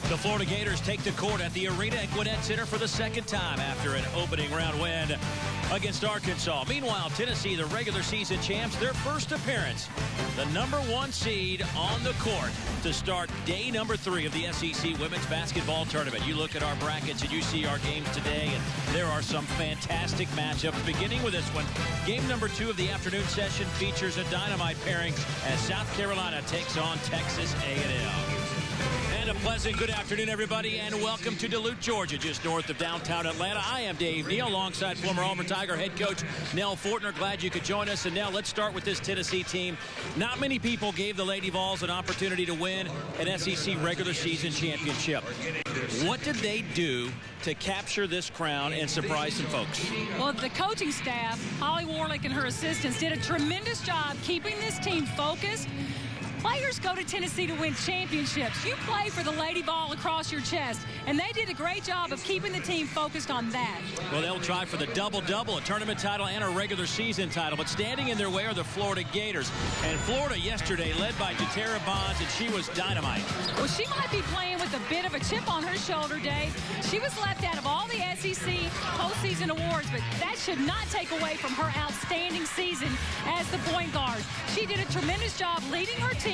The Florida Gators take the court at the arena at Gwinnett Center for the second time after an opening round win against Arkansas. Meanwhile, Tennessee, the regular season champs, their first appearance, the #1 seed on the court to start day number 3 of the SEC Women's Basketball Tournament. You look at our brackets and you see our games today, and there are some fantastic matchups, beginning with this one. Game number 2 of the afternoon session features a dynamite pairing as South Carolina takes on Texas A&M. And a pleasant good afternoon, everybody, and welcome to Duluth, Georgia, just north of downtown Atlanta. I am Dave Neal, alongside former Auburn Tiger head coach Nell Fortner. Glad you could join us. And Nell, let's start with this Tennessee team. Not many people gave the Lady Vols an opportunity to win an SEC regular season championship. What did they do to capture this crown and surprise some folks? Well, the coaching staff, Holly Warlick and her assistants, did a tremendous job keeping this team focused. Players go to Tennessee to win championships. You play for the Lady Vol across your chest, and they did a great job of keeping the team focused on that. Well, they'll try for the double-double, a tournament title and a regular season title, but standing in their way are the Florida Gators. And Florida yesterday led by Jatera Bonds, and she was dynamite. Well, she might be playing with a bit of a chip on her shoulder, Dave. She was left out of all the SEC postseason awards, but that should not take away from her outstanding season as the point guard. She did a tremendous job leading her team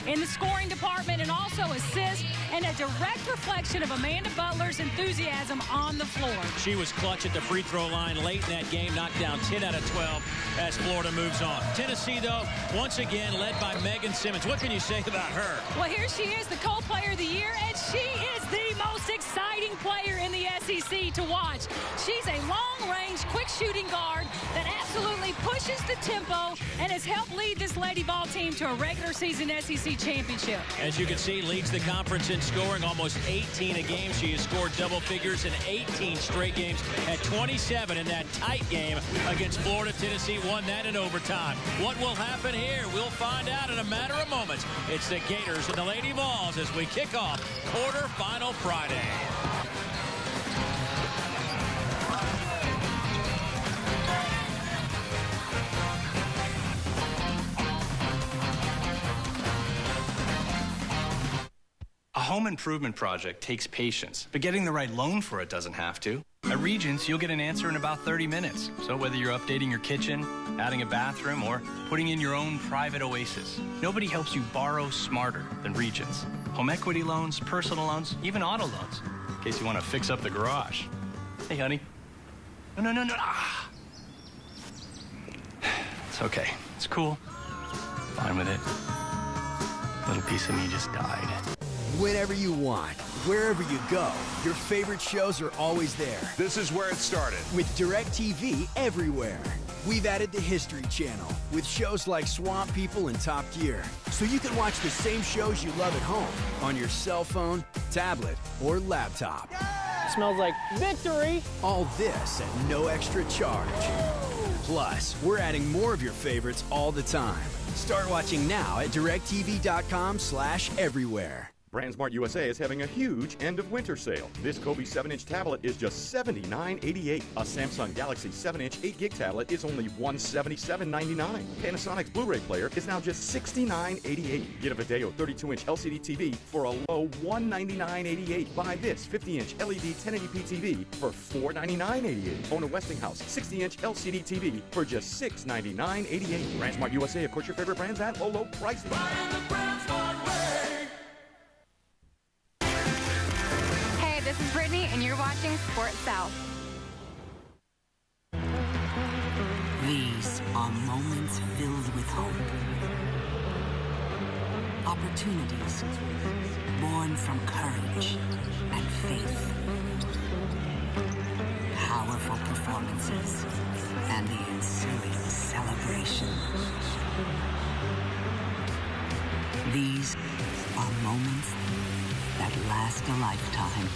in the scoring department and also assists, and a direct reflection of Amanda Butler's enthusiasm on the floor. She was clutch at the free throw line late in that game, knocked down 10 out of 12 as Florida moves on. Tennessee, though, once again led by Megan Simmons. What can you say about her? Well, here she is, the co-player of the year, and she is the most exciting player in the SEC to watch. She's a long-range, quick-shooting guard that absolutely pushes the tempo and has helped lead this Lady Vol team to a regular season SEC championship. As you can see, leads the conference in scoring, almost 18 a game. She has scored double figures in 18 straight games, at 27 in that tight game against Florida. Tennessee won that in overtime. What will happen here? We'll find out in a matter of moments. It's the Gators and the Lady Vols as we kick off quarterfinal Friday. A home improvement project takes patience, but getting the right loan for it doesn't have to. At Regions, you'll get an answer in about 30 minutes. So whether you're updating your kitchen, adding a bathroom, or putting in your own private oasis, nobody helps you borrow smarter than Regions. Home equity loans, personal loans, even auto loans, in case you want to fix up the garage. Hey, honey. No. Ah. It's okay. It's cool. Fine with it. Little piece of me just died. Whenever you want, wherever you go, your favorite shows are always there. This is where it started. With DirecTV everywhere. We've added the History Channel with shows like Swamp People and Top Gear, so you can watch the same shows you love at home on your cell phone, tablet, or laptop. Yeah! Smells like victory. All this at no extra charge. Plus, we're adding more of your favorites all the time. Start watching now at directv.com/everywhere. BrandsMart USA is having a huge end-of-winter sale. This Kobe 7-inch tablet is just $79.88. A Samsung Galaxy 7-inch 8-gig tablet is only $177.99. Panasonic's Blu-ray player is now just $69.88. Get a Video 32-inch LCD TV for a low $199.88. Buy this 50-inch LED 1080p TV for $499.88. Own a Westinghouse 60-inch LCD TV for just $699.88. BrandsMart USA, of course, your favorite brands at low prices. Buy in the BrandsMart way. This is Brittany, and you're watching Sports South. These are moments filled with hope. Opportunities born from courage and faith. Powerful performances and the ensuing celebration. These are moments that last a lifetime.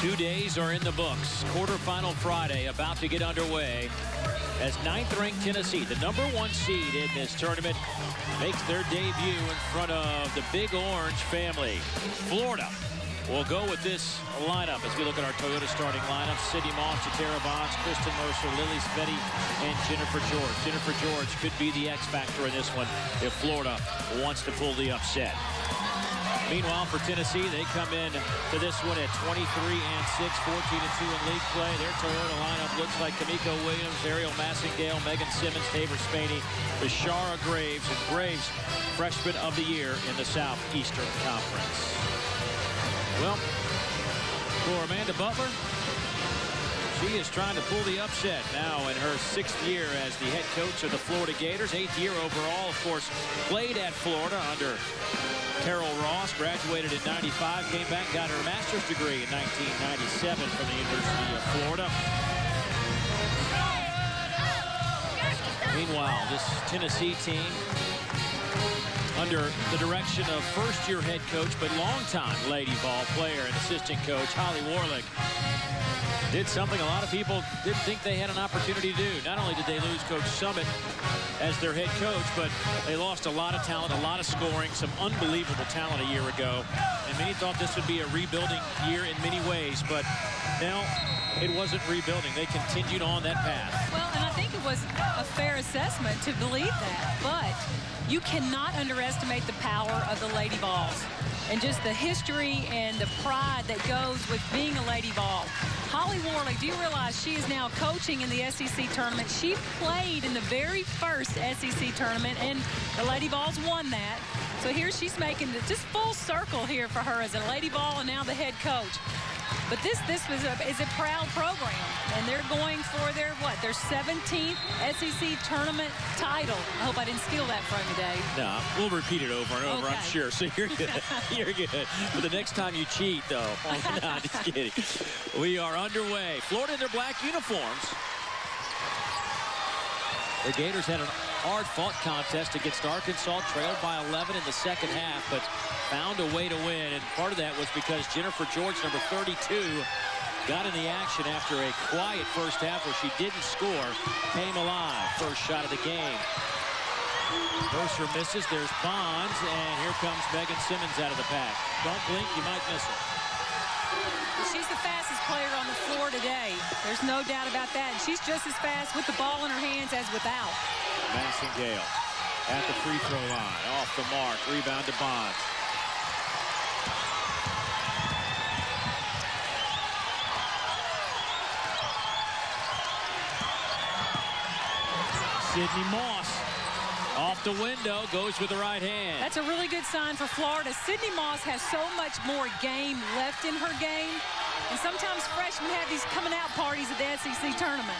2 days are in the books. Quarterfinal Friday about to get underway as 9th-ranked Tennessee, the #1 seed in this tournament, makes their debut in front of the Big Orange family. Florida will go with this lineup as we look at our Toyota starting lineup. Sydney Moss, Jatera Bonds, Kristen Mercer, Lily Sveti, and Jennifer George. Jennifer George could be the X factor in this one if Florida wants to pull the upset. Meanwhile, for Tennessee, they come in to this one at 23-6, 14-2 in league play. Their Toyota lineup looks like Kamiko Williams, Ariel Massingale, Megan Simmons, Tabor Spaney, Bashara Graves, and Graves, freshman of the year in the Southeastern Conference. Well, for Amanda Butler, she is trying to pull the upset now in her 6th year as the head coach of the Florida Gators. 8th year overall, of course, played at Florida under Carol Ross, graduated in 95, came back and got her master's degree in 1997 from the University of Florida. Meanwhile, this Tennessee team, under the direction of first-year head coach but longtime Lady Vol player and assistant coach Holly Warlick, did something a lot of people didn't think they had an opportunity to do. Not only did they lose Coach Summit as their head coach, but they lost a lot of talent, a lot of scoring, some unbelievable talent a year ago. And many thought this would be a rebuilding year in many ways, but now it wasn't rebuilding. They continued on that path. Well, and I think it was a fair assessment to believe that, but you cannot underestimate the power of the Lady Vols and just the history and the pride that goes with being a Lady Vol. Holly Warlick, do you realize she is now coaching in the SEC tournament? She played in the very first SEC tournament, and the Lady Vols won that. So here she's making just full circle here for her as a Lady Vol and now the head coach. But this is a proud program, and they're going for their 17th SEC tournament title. I hope I didn't steal that from you, Dave. No, we'll repeat it over and over, okay. I'm sure. So you're good. You're good. But the next time you cheat, though. No, just kidding. We are underway. Florida in their black uniforms. The Gators had an hard-fought contest against Arkansas, trailed by 11 in the second half, but found a way to win. And part of that was because Jennifer George, number 32, got in the action after a quiet first half where she didn't score, came alive. First shot of the game. Mercer misses. There's Bonds, and here comes Megan Simmons out of the pack. Don't blink, you might miss her. She's the fastest player on the floor today. There's no doubt about that. And she's just as fast with the ball in her hands as without. Massingale at the free throw line. Off the mark. Rebound to Bonds. Sydney Moss off the window, goes with the right hand. That's a really good sign for Florida. Sydney Moss has so much more game left in her game. And sometimes freshmen have these coming out parties at the SEC tournament.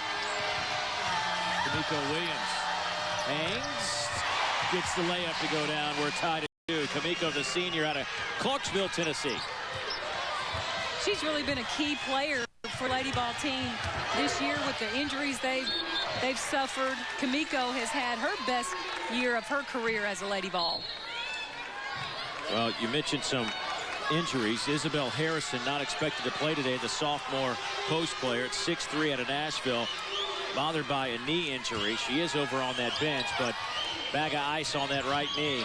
Kamiko Williams hangs, gets the layup to go down. We're tied at 2. Kamiko, the senior out of Clarksville, Tennessee. She's really been a key player for Lady Vol team this year with the injuries they've suffered. Kamiko has had her best year of her career as a Lady Vol. Well, you mentioned some injuries. Isabel Harrison not expected to play today, the sophomore post player at 6'3" out of Nashville, bothered by a knee injury. She is over on that bench, but bag of ice on that right knee.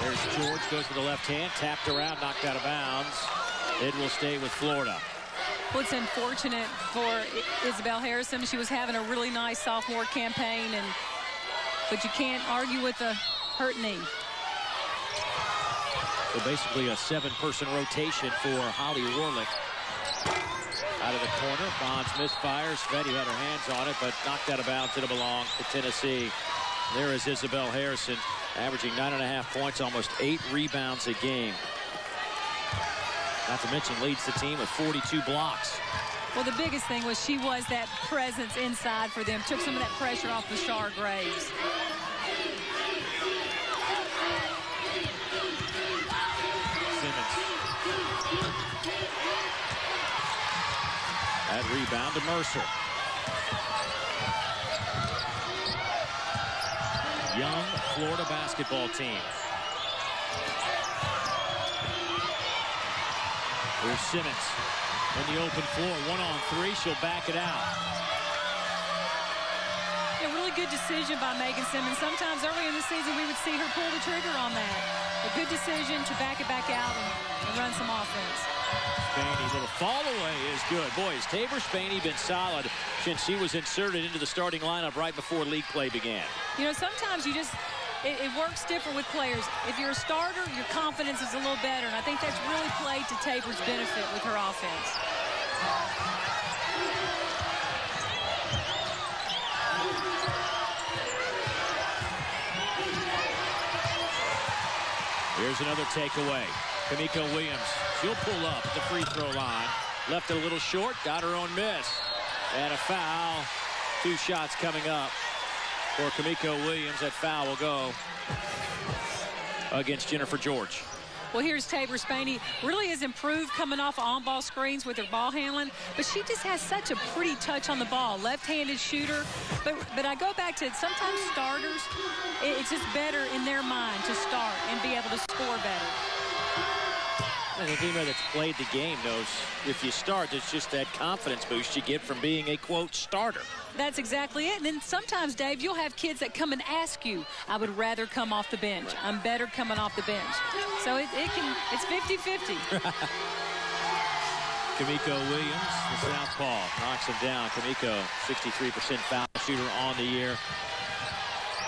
There's George, goes with the left hand, tapped around, knocked out of bounds. It will stay with Florida. Well, it's unfortunate for Isabel Harrison. She was having a really nice sophomore campaign, but you can't argue with a hurt knee. So basically a 7-person rotation for Holly Warlick. Out of the corner, Bonds misfires. Sveti had her hands on it, but knocked out of bounds. It'll belong to Tennessee. There is Isabel Harrison, averaging 9.5 points, almost 8 rebounds a game. Not to mention leads the team with 42 blocks. Well, the biggest thing was she was that presence inside for them. Took some of that pressure off Bashara Graves. Simmons. That rebound to Mercer. Young Florida basketball team. Here's Simmons in the open floor. 1-on-3. She'll back it out. A really good decision by Megan Simmons. Sometimes early in the season we would see her pull the trigger on that. A good decision to back it back out and run some offense. Spaney, little fall away is good. Boy, has Tabor Spaney been solid since she was inserted into the starting lineup right before league play began. You know, sometimes you it works different with players. If you're a starter, your confidence is a little better, and I think that's really played to Tabor's benefit with her offense. Here's another takeaway. Kamiko Williams, she'll pull up the free throw line. Left it a little short, got her own miss. And a foul. 2 shots coming up for Kamiko Williams. That foul will go against Jennifer George. Well, here's Tabor Spaney. Really has improved coming off on-ball screens with her ball handling, but she just has such a pretty touch on the ball. Left-handed shooter. But I go back to sometimes starters, it's just better in their mind to start and be able to score better. I think anybody that's played the game knows if you start, it's just that confidence boost you get from being a, quote, starter. That's exactly it. And then sometimes, Dave, you'll have kids that come and ask you, I would rather come off the bench. I'm better coming off the bench. So it's 50-50. Kamiko Williams, the southpaw, knocks him down. Kamiko, 63% foul shooter on the year.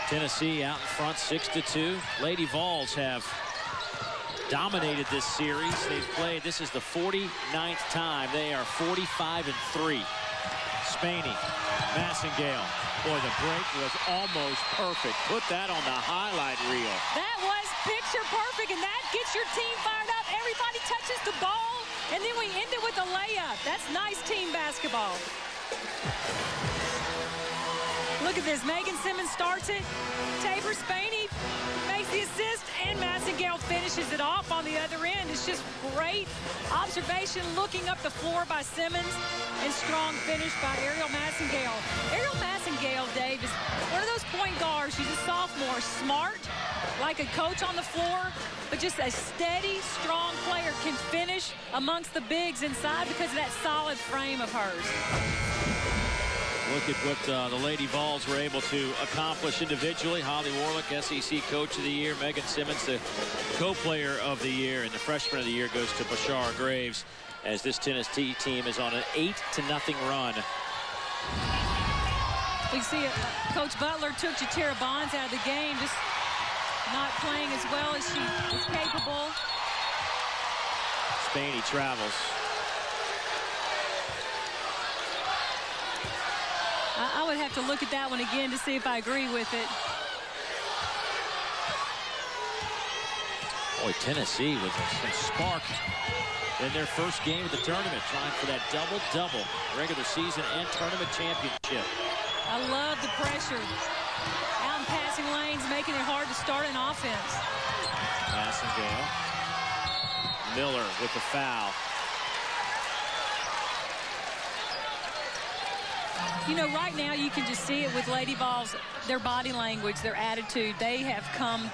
Tennessee out in front, 6-2. Lady Vols have dominated this series. They've played, this is the 49th time. They are 45-3. Spaney, Massengale. Boy, the break was almost perfect. Put that on the highlight reel. That was picture perfect, and that gets your team fired up. Everybody touches the ball, and then we end it with a layup. That's nice team basketball. Look at this. Megan Simmons starts it. Tabor Spaney makes the assist, and Massengale finishes it off on the other end. It's just great observation looking up the floor by Simmons, and strong finish by Ariel Massengale. Ariel Massengale, Dave, is one of those point guards. She's a sophomore, smart, like a coach on the floor, but just a steady, strong player, can finish amongst the bigs inside because of that solid frame of hers. Look at what the Lady Vols were able to accomplish individually. Holly Warlick, SEC Coach of the Year. Megan Simmons, the co-player of the year. And the Freshman of the Year goes to Bashara Graves, as this Tennessee team is on an 8-0 run. We see Coach Butler took Jatera Bonds out of the game, just not playing as well as she is capable. Spaney travels. I would have to look at that one again to see if I agree with it. Boy, Tennessee with some spark in their first game of the tournament, trying for that double-double, regular season and tournament championship. I love the pressure. Out in passing lanes, making it hard to start an offense. Massengale. Miller with the foul. You know, right now you can just see it with Lady Vols, their body language, their attitude. They have come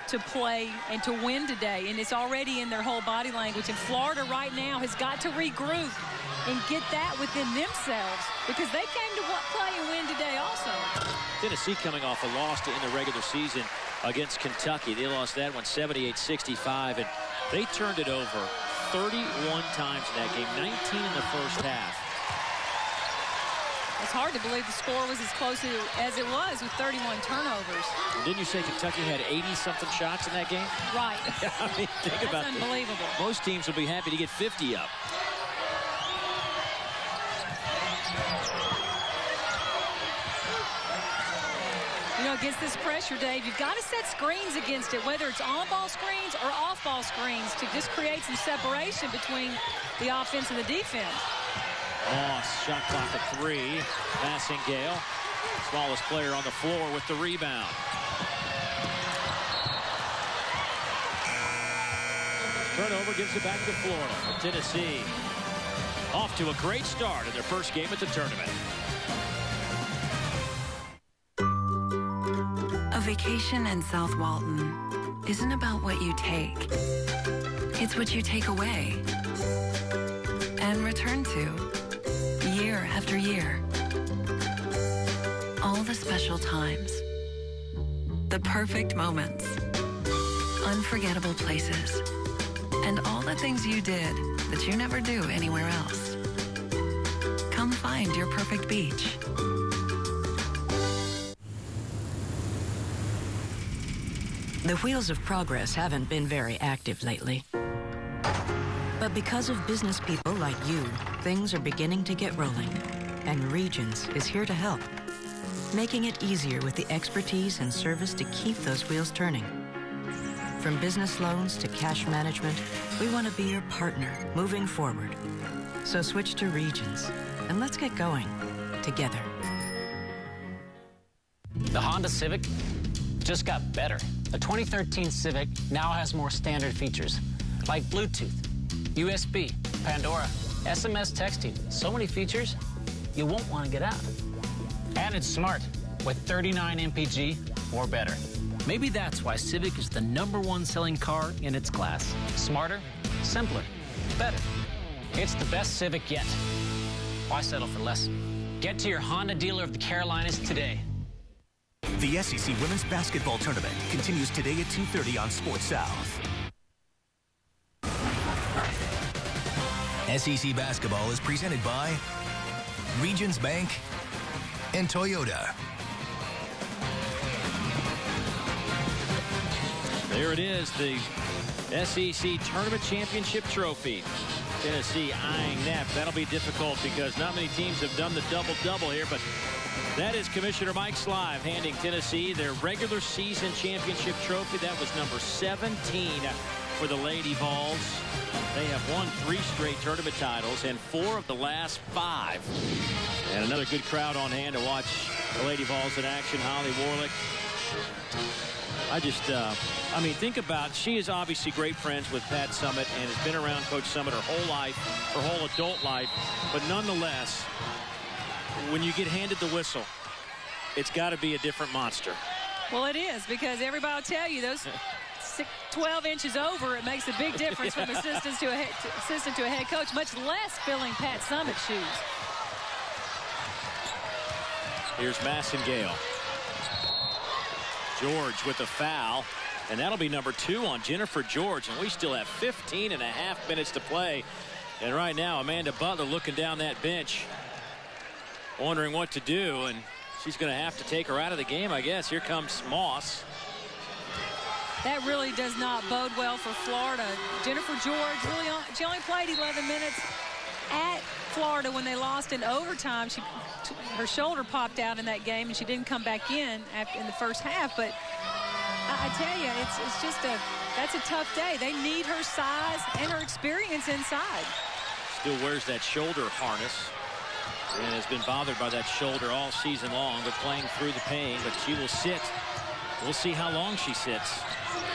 to play and to win today, and it's already in their whole body language. And Florida right now has got to regroup and get that within themselves, because they came to play and win today also. Tennessee coming off a loss in the regular season against Kentucky. They lost that one 78-65, and they turned it over 31 times in that game, 19 in the first half. It's hard to believe the score was as close as it was with 31 turnovers. Well, didn't you say Kentucky had 80-something shots in that game? Right. I mean, think about That's unbelievable. That. Most teams will be happy to get 50 up. You know, against this pressure, Dave, you've got to set screens against it, whether it's on-ball screens or off-ball screens, to just create some separation between the offense and the defense. Moss, shot clock at 3. Massengale, smallest player on the floor with the rebound. Turnover gives it back to Florida. Tennessee off to a great start in their first game at the tournament. A vacation in South Walton isn't about what you take. It's what you take away and return to year after year. All the special times, the perfect moments, unforgettable places, and all the things you did that you never do anywhere else. Come find your perfect beach. The wheels of progress haven't been very active lately. But because of business people like you, things are beginning to get rolling. And Regions is here to help, making it easier with the expertise and service to keep those wheels turning. From business loans to cash management, we want to be your partner moving forward. So switch to Regions, and let's get going together. The Honda Civic just got better. The 2013 Civic now has more standard features, like Bluetooth, USB, Pandora, SMS texting. So many features, you won't want to get out. And it's smart, with 39 mpg or better. Maybe that's why Civic is the #1 selling car in its class. Smarter, simpler, better. It's the best Civic yet. Why settle for less? Get to your Honda dealer of the Carolinas today. The SEC Women's Basketball Tournament continues today at 2:30 on Sports South. SEC Basketball is presented by Regions Bank and Toyota. There it is, the SEC Tournament Championship Trophy. Tennessee eyeing that. That'll be difficult because not many teams have done the double-double here, but that is Commissioner Mike Slive handing Tennessee their regular season championship trophy. That was number 17 for the Lady Vols. They have won 3 straight tournament titles and 4 of the last 5. And another good crowd on hand to watch the Lady Vols in action. Holly Warlick. I mean, think about, she is obviously great friends with Pat Summitt and has been around Coach Summitt her whole life, her whole adult life. But nonetheless, when you get handed the whistle, it's got to be a different monster. Well, it is, because everybody will tell you those 12 inches over, it makes a big difference from assistant to a head coach, much less filling Pat Summitt's shoes. Here's Massengale. George with the foul, and that'll be number 2 on Jennifer George, and we still have 15.5 minutes to play. And right now, Amanda Butler looking down that bench, wondering what to do, and she's going to have to take her out of the game, I guess. Here comes Moss. That really does not bode well for Florida. Jennifer George, she only played 11 minutes at Florida when they lost in overtime. Her shoulder popped out in that game, and she didn't come back in the first half. But I tell you, it's just that's a tough day. They need her size and her experience inside. Still wears that shoulder harness and has been bothered by that shoulder all season long, but playing through the pain. But she will sit. We'll see how long she sits.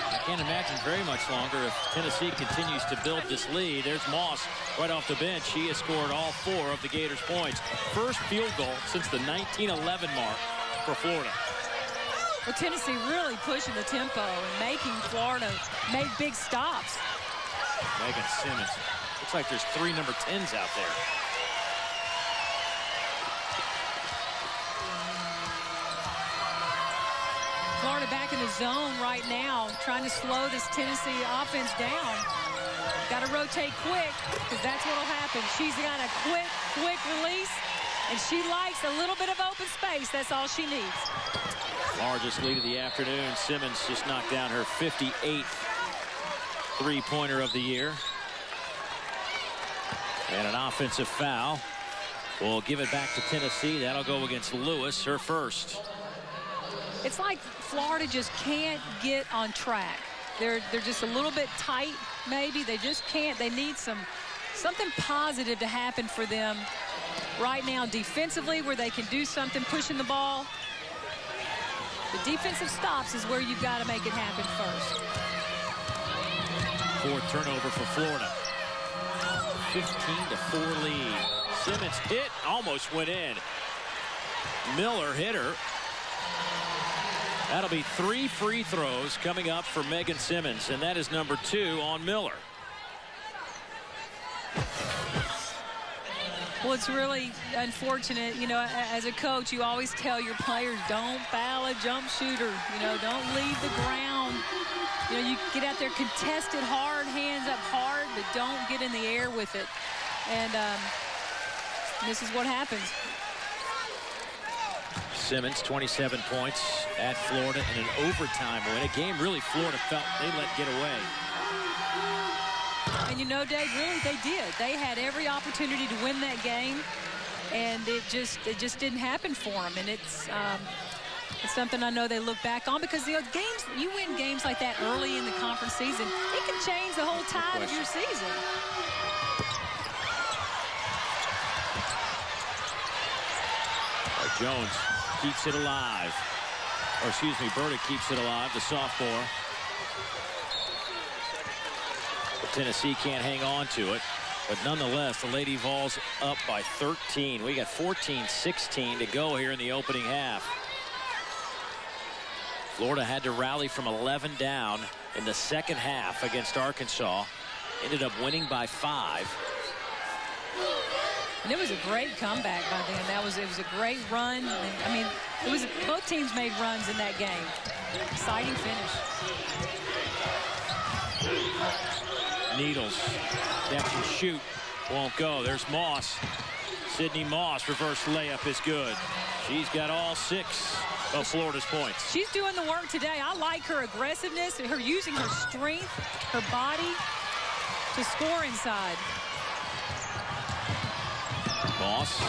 I can't imagine very much longer if Tennessee continues to build this lead. There's Moss right off the bench. She has scored all 4 of the Gators' points. First field goal since the 1911 mark for Florida. Well, Tennessee really pushing the tempo and making Florida make big stops. Megan Simmons. Looks like there's 3 number 10s out there. Florida back in the zone right now, trying to slow this Tennessee offense down. Got to rotate quick, because that's what will happen. She's got a quick release, and she likes a little bit of open space. That's all she needs. Largest lead of the afternoon. Simmons just knocked down her 58th three-pointer of the year. And an offensive foul will give it back to Tennessee. That'll go against Lewis, her first. It's like Florida just can't get on track. They're just a little bit tight, maybe. They just can't. They need something positive to happen for them right now defensively, where they can do something pushing the ball. The defensive stops is where you've got to make it happen first. 4th turnover for Florida. 15-4 lead. Simmons hit, almost went in. Miller hit her. That'll be 3 free throws coming up for Megan Simmons, and that is number 2 on Miller. Well, it's really unfortunate. You know, as a coach, you always tell your players, don't foul a jump shooter. You know, don't leave the ground. You know, you get out there contested hard, hands up hard, but don't get in the air with it. And this is what happens. Simmons, 27 points at Florida in an overtime win. A game really Florida felt they let get away. And you know, Dave, really they did. They had every opportunity to win that game, and it just didn't happen for them. And it's something I know they look back on, because you win games like that early in the conference season, it can change the whole tide of your season. Jones keeps it alive. Or excuse me, Burdick keeps it alive, the sophomore. But Tennessee can't hang on to it. But nonetheless, the Lady Vols up by 13. We got 14-16 to go here in the opening half. Florida had to rally from 11 down in the second half against Arkansas. Ended up winning by 5. And it was a great comeback by then. It was a great run. And, I mean, both teams made runs in that game. Exciting finish. Needles, catch and shoot, won't go. There's Moss. Sydney Moss, reverse layup is good. She's got all 6 of Florida's points. She's doing the work today. I like her aggressiveness, her using her strength, her body to score inside. Moss.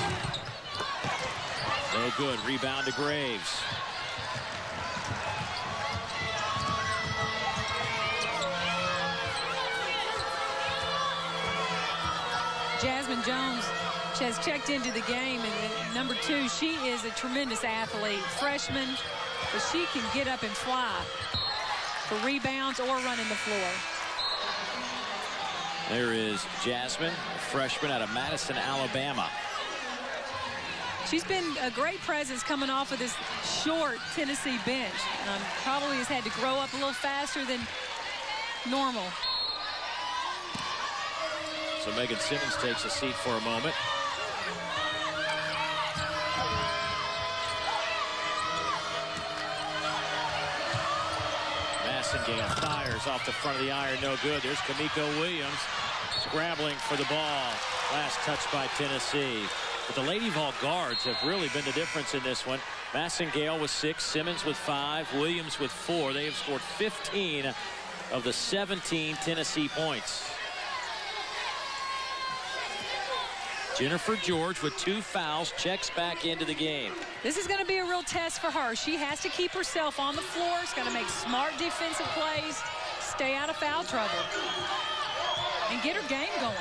No good. Rebound to Graves. Jasmine Jones has checked into the game, and number 2, she is a tremendous athlete. Freshman, but she can get up and fly for rebounds or running the floor. There is Jasmine, a freshman out of Madison, Alabama. She's been a great presence coming off of this short Tennessee bench. Probably has had to grow up a little faster than normal. So Megan Simmons takes a seat for a moment. Massengale fires off the front of the iron, no good. There's Kamiko Williams scrambling for the ball. Last touch by Tennessee. But the Lady Vol guards have really been the difference in this one. Massengale with 6, Simmons with 5, Williams with 4. They have scored 15 of the 17 Tennessee points. Jennifer George with 2 fouls checks back into the game. This is going to be a real test for her. She has to keep herself on the floor. She's got to make smart defensive plays, stay out of foul trouble, and get her game going.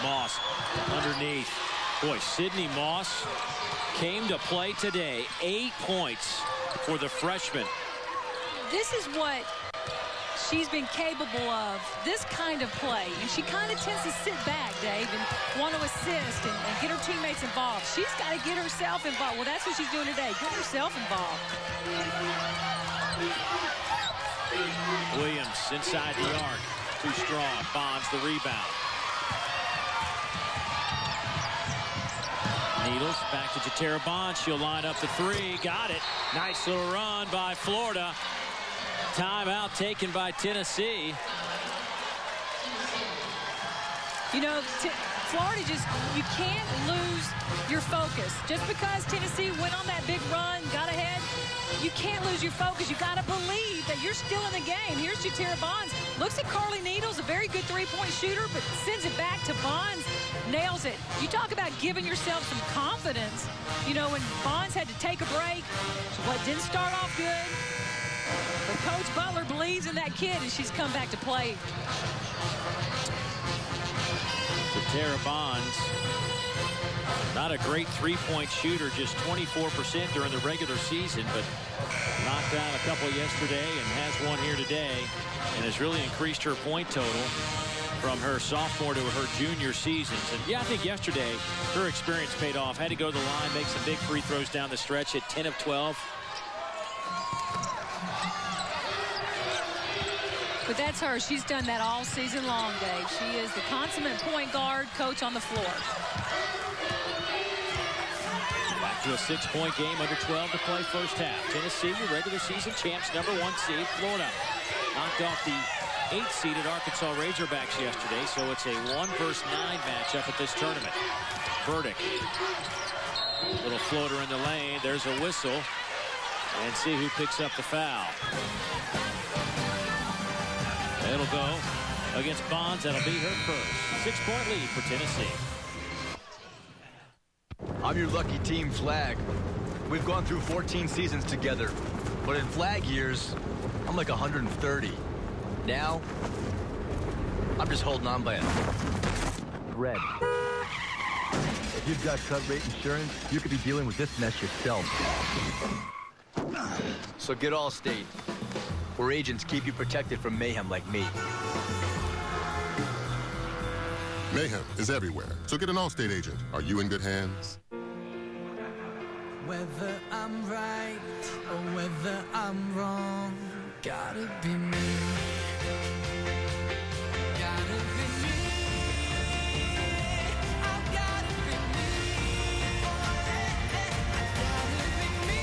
Moss underneath. Boy, Sydney Moss came to play today. 8 points for the freshman. This is what she's been capable of, this kind of play. And she kind of tends to sit back, Dave, and want to assist and get her teammates involved. She's got to get herself involved. Well, that's what she's doing today. Get herself involved. Williams inside the arc. Too strong. Bonds the rebound. Needles back to Jatera Bond. She'll line up the 3. Got it. Nice little run by Florida. Timeout taken by Tennessee. You know, Florida you can't lose your focus. Just because Tennessee went on that big run, got ahead, you can't lose your focus. You got to believe that you're still in the game. Here's Jatera Bonds. Looks at Carly Needles, a very good three-point shooter, but sends it back to Bonds. Nails it. You talk about giving yourself some confidence. You know, when Bonds had to take a break, what didn't start off good. But Coach Butler believes in that kid, and she's come back to play. Jatera Bonds, not a great three-point shooter, just 24% during the regular season, but knocked down a couple yesterday and has one here today, and has really increased her point total from her sophomore to her junior seasons. And yeah, I think yesterday her experience paid off. Had to go to the line, make some big free throws down the stretch at 10 of 12. But that's her. She's done that all season long, Dave. She is the consummate point guard coach on the floor. Back to a 6-point game, under 12 to play first half. Tennessee, your regular season champs, #1 seed. Florida knocked off the 8th seeded Arkansas Razorbacks yesterday, so it's a 1 versus 9 matchup at this tournament. Burdick, little floater in the lane. There's a whistle, and see who picks up the foul. It'll go against Bonds. That'll be her first. 6-point lead for Tennessee. I'm your lucky team, Flag. We've gone through 14 seasons together, but in Flag years, I'm like 130. Now, I'm just holding on by a thread. If you've got cut rate insurance, you could be dealing with this mess yourself. So get Allstate, where agents keep you protected from mayhem like me. Mayhem is everywhere, so get an Allstate agent. Are you in good hands? Whether I'm right or whether I'm wrong, gotta be me. Gotta be me. I gotta be me. I gotta be me.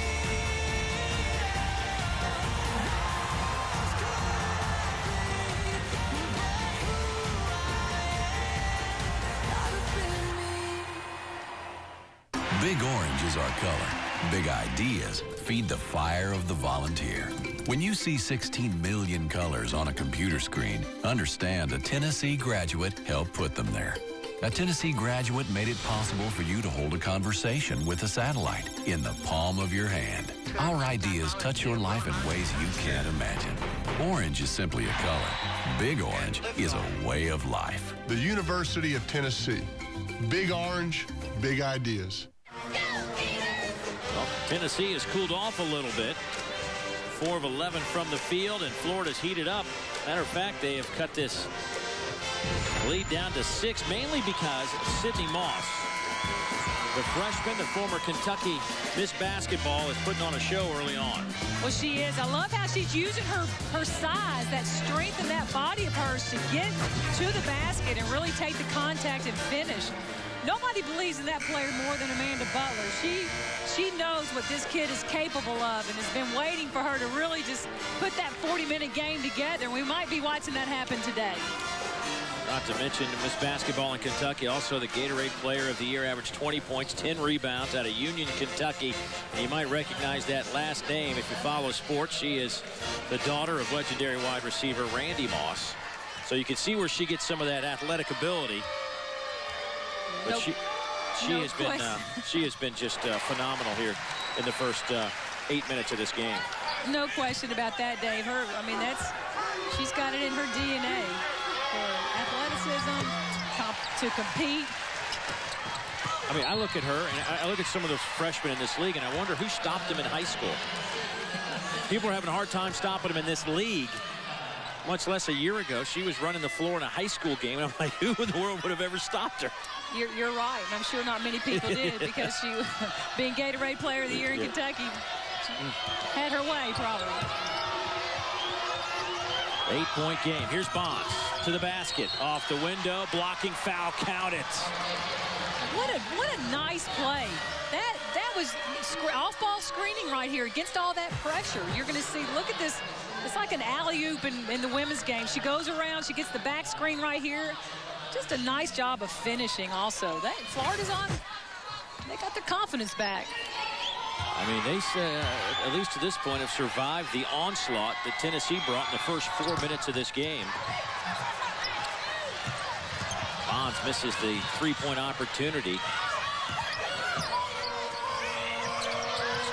Big orange is our color. Big ideas feed the fire of the volunteer. When you see 16 million colors on a computer screen, understand a Tennessee graduate helped put them there. A Tennessee graduate made it possible for you to hold a conversation with a satellite in the palm of your hand. Our ideas touch your life in ways you can't imagine. Orange is simply a color. Big orange is a way of life. The University of Tennessee. Big orange, big ideas. Well, Tennessee has cooled off a little bit. 4 of 11 from the field, and Florida's heated up. Matter of fact, they have cut this lead down to 6, mainly because Sydney Moss, the freshman, the former Kentucky Miss Basketball, is putting on a show early on. Well, she is. I love how she's using her size, that strength and that body of hers to get to the basket and really take the contact and finish. Nobody believes in that player more than Amanda Butler. She knows what this kid is capable of and has been waiting for her to really just put that 40-minute game together. And we might be watching that happen today. Not to mention Miss Basketball in Kentucky, also the Gatorade Player of the Year, averaged 20 points, 10 rebounds out of Union, Kentucky. And you might recognize that last name if you follow sports. She is the daughter of legendary wide receiver Randy Moss. So you can see where she gets some of that athletic ability. But Nope. she has been just phenomenal here in the first 8 minutes of this game. No question about that, Dave. She's got it in her DNA. For athleticism, to compete. I mean, I look at her, and I look at some of those freshmen in this league, and I wonder who stopped them in high school. People are having a hard time stopping them in this league. Much less a year ago, she was running the floor in a high school game, and I'm like, who in the world would have ever stopped her? You're right, and I'm sure not many people did because she, being Gatorade Player of the Year in Kentucky, she had her way probably. 8-point game. Here's Bonds to the basket, off the window, blocking foul, count it. What a nice play. That was off-ball screening right here against all that pressure. You're going to see, look at this. It's like an alley-oop in the women's game. She goes around, she gets the back screen right here. Just a nice job of finishing also. Florida's on, they got their confidence back. I mean, they, at least to this point, have survived the onslaught that Tennessee brought in the first 4 minutes of this game. Bonds misses the three-point opportunity.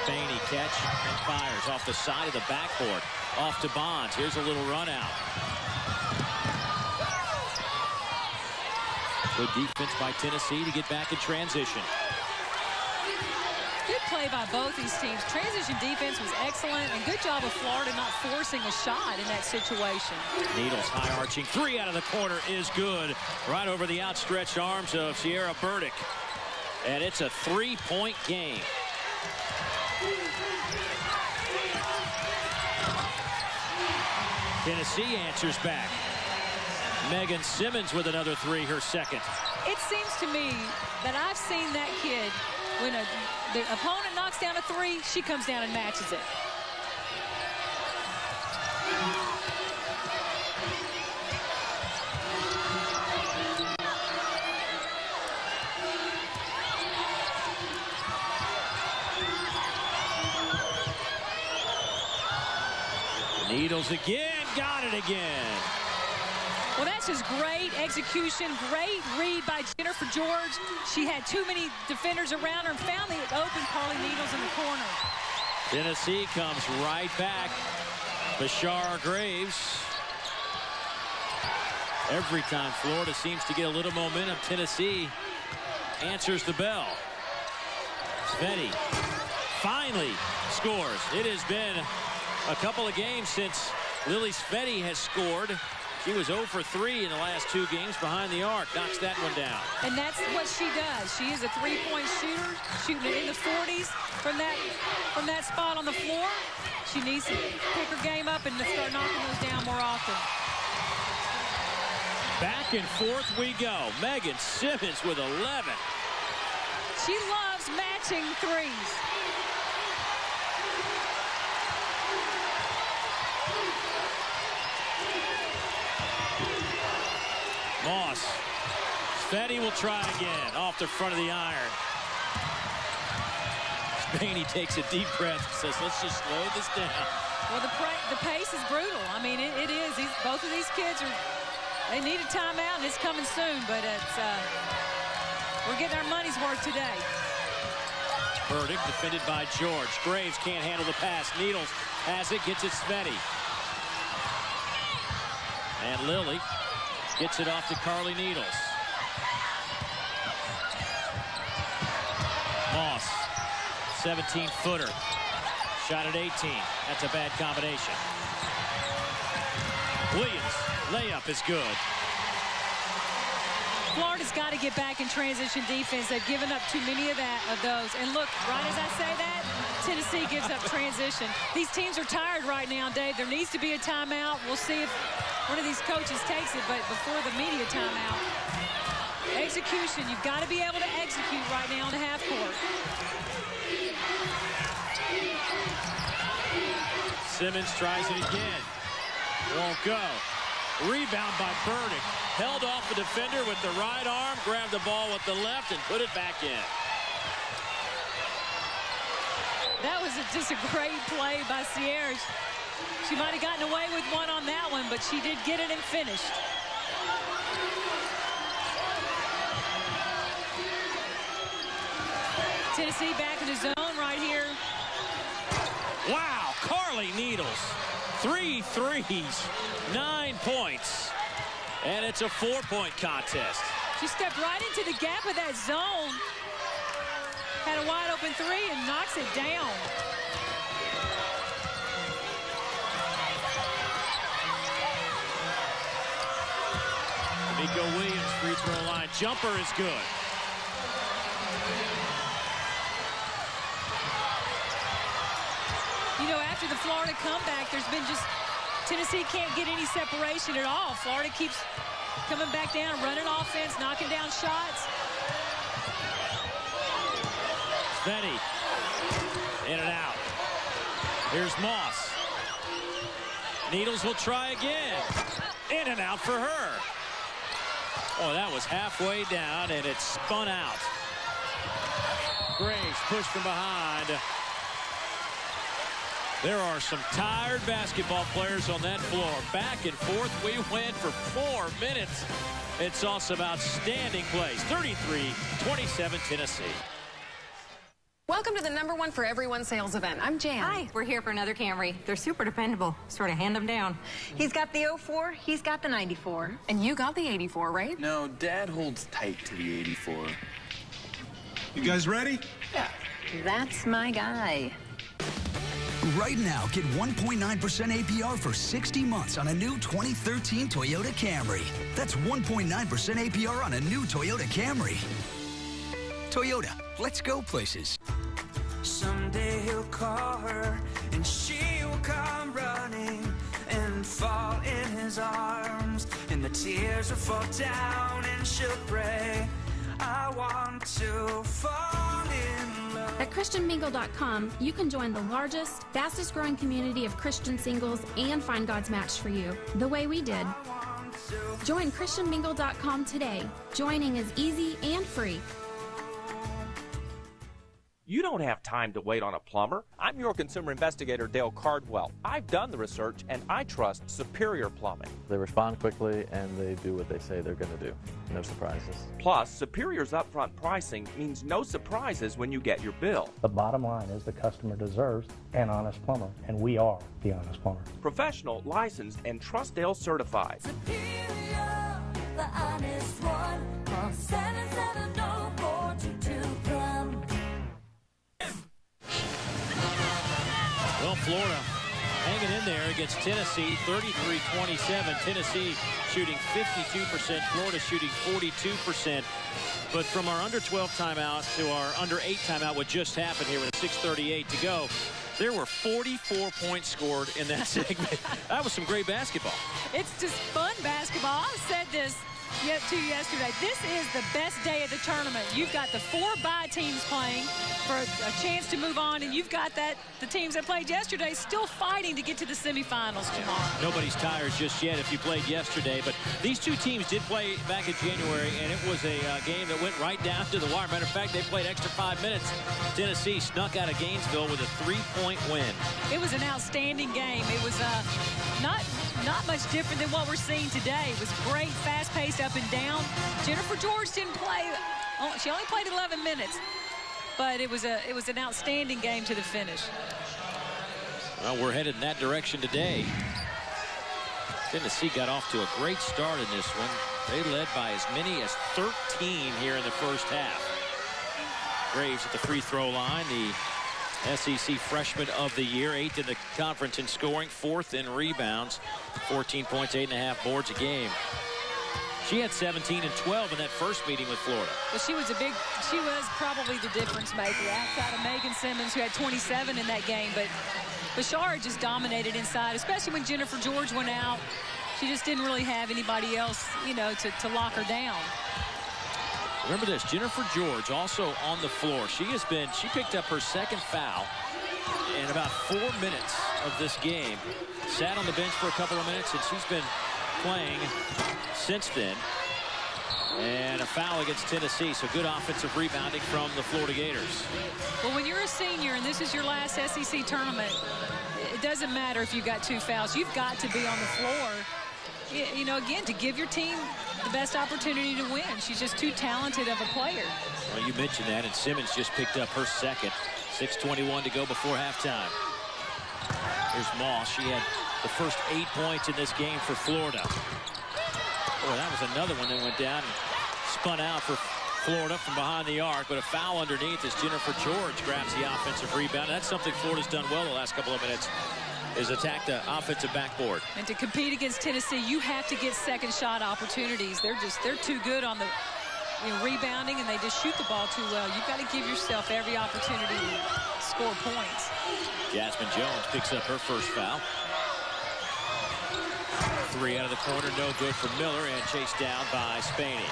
Spaney catch and fires off the side of the backboard. Off to Bonds. Here's a little run out. Good defense by Tennessee to get back in transition. Good play by both these teams. Transition defense was excellent, and good job of Florida not forcing a shot in that situation. Needles high arching three out of the corner is good. Right over the outstretched arms of Sierra Burdick. And it's a 3-point game. Tennessee answers back. Megan Simmons with another three, her second. It seems to me that I've seen that kid, when the opponent knocks down a three, she comes down and matches it. Needles again, got it again. Well, that's just great execution, great read by Jennifer George. She had too many defenders around her and found the open Carly Needles in the corner. Tennessee comes right back. Bashar Graves. Every time Florida seems to get a little momentum, Tennessee answers the bell. Sveti finally scores. It has been a couple of games since Lily Sveti has scored. She was 0 for 3 in the last 2 games behind the arc. Knocks that one down. And that's what she does. She is a three-point shooter, shooting it in the 40s from that spot on the floor. She needs to pick her game up and start knocking those down more often. Back and forth we go. Megan Simmons with 11. She loves matching threes. Moss. Sveti will try again off the front of the iron. Spaney takes a deep breath and says, let's just slow this down. Well, the pace is brutal. I mean, it is. Both of these kids they need a timeout, and it's coming soon, but we're getting our money's worth today. Burdick defended by George. Graves can't handle the pass. Needles has it, gets it Sveti. And Lily gets it off to Carly Needles. Moss, 17-footer. Shot at 18. That's a bad combination. Williams, layup is good. Florida's got to get back in transition defense. They've given up too many of those. And look, right as I say that, Tennessee gives up transition. These teams are tired right now, Dave. There needs to be a timeout. We'll see if one of these coaches takes it, but before the media timeout. Execution. You've got to be able to execute right now on the half court. Simmons tries it again. Won't go. Rebound by Burdick. Held off the defender with the right arm, grabbed the ball with the left, and put it back in. That was just a great play by Sierra. She might have gotten away with one on that one, but she did get it and finished. Tennessee back in the zone right here. Wow, Carly Needles. 3 threes, 9 points. And it's a 4-point contest. She stepped right into the gap of that zone. Had a wide open three and knocks it down. Nico Williams, free throw line. Jumper is good. You know, after the Florida comeback, there's been just Tennessee can't get any separation at all. Florida keeps coming back down, running offense, knocking down shots. Sveti in and out. Here's Moss. Needles will try again. In and out for her. Oh, that was halfway down, and it spun out. Graves pushed from behind. There are some tired basketball players on that floor. Back and forth we went for 4 minutes. It's also outstanding plays. 33-27 Tennessee. Welcome to the #1 for everyone sales event. I'm Jan. Hi, we're here for another Camry. They're super dependable. Sort of hand them down. He's got the 04, he's got the 94. And you got the 84, right? No, Dad holds tight to the 84. You guys ready? Yeah. That's my guy. Right now, get 1.9% APR for 60 months on a new 2013 Toyota Camry. That's 1.9% APR on a new Toyota Camry. Toyota, let's go places. Someday he'll call her and she will come running and fall in his arms. comes and the tears will fall down and she'll pray. I want to fall in love. At ChristianMingle.com, you can join the largest, fastest growing community of Christian singles and find God's match for you, the way we did. Join ChristianMingle.com today. Joining is easy and free. You don't have time to wait on a plumber. I'm your consumer investigator, Dale Cardwell. I've done the research, and I trust Superior Plumbing. They respond quickly, and they do what they say they're going to do. No surprises. Plus, Superior's upfront pricing means no surprises when you get your bill. The bottom line is the customer deserves an honest plumber, and we are the honest plumber. Professional, licensed, and Trust Dale certified. Superior, the honest one. Call 770-422-PLUM. Well, Florida hanging in there against Tennessee, 33-27. Tennessee shooting 52%, Florida shooting 42%. But from our under 12 timeout to our under 8 timeout, what just happened here with 6:38 to go, there were 44 points scored in that segment. That was some great basketball. It's just fun basketball. I said this to you yesterday. This is the best day of the tournament. You've got the 4 bye teams playing for a chance to move on, and you've got the teams that played yesterday still fighting to get to the semifinals tomorrow. Nobody's tired just yet if you played yesterday, but these two teams did play back in January, and it was a game that went right down to the wire. Matter of fact, they played extra 5 minutes. Tennessee snuck out of Gainesville with a 3-point win. It was an outstanding game. It was not much different than what we're seeing today. It was great, fast-paced, up and down. Jennifer George didn't play. She only played 11 minutes, but it was an outstanding game to the finish. Well, we're headed in that direction today. Tennessee got off to a great start in this one. They led by as many as 13 here in the first half. Graves at the free throw line, the SEC Freshman of the Year, 8th in the conference in scoring, 4th in rebounds, 14 points, 8.5 boards a game. She had 17 and 12 in that first meeting with Florida. Well, she was probably the difference maker outside of Megan Simmons, who had 27 in that game. But Bashara just dominated inside, especially when Jennifer George went out. She just didn't really have anybody else, to lock her down. Remember this, Jennifer George also on the floor. She picked up her second foul in about 4 minutes of this game. Sat on the bench for a couple of minutes, and she's been playing since then. And a foul against Tennessee, so good offensive rebounding from the Florida Gators. Well, when you're a senior and this is your last SEC tournament, it doesn't matter if you've got 2 fouls. You've got to be on the floor, again, to give your team the best opportunity to win. She's just too talented of a player. Well, you mentioned that, and Simmons just picked up her second. 6:21 to go before halftime. Here's Moss. She had the first 8 points in this game for Florida. Boy, that was another one that went down and spun out for Florida from behind the arc, but a foul underneath as Jennifer George grabs the offensive rebound. That's something Florida's done well the last couple of minutes, is attack the offensive backboard. And to compete against Tennessee, you have to get second shot opportunities. They're too good on the rebounding, and they just shoot the ball too well. You've got to give yourself every opportunity to score points. Jasmine Jones picks up her first foul. 3 out of the corner, no good for Miller, and chased down by Spaney.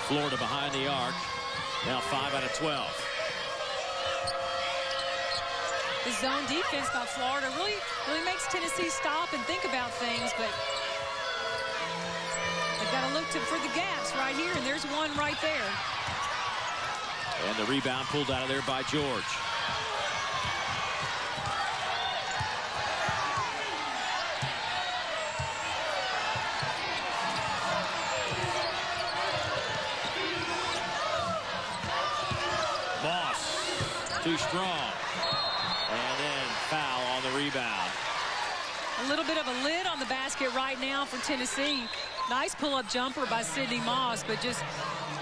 Florida behind the arc, now 5 out of 12. The zone defense by Florida really makes Tennessee stop and think about things, but they've got to look for the gaps right here, and there's one right there. And the rebound pulled out of there by George. Too strong. And then foul on the rebound. A little bit of a lid on the basket right now for Tennessee. Nice pull-up jumper by Sydney Moss, but just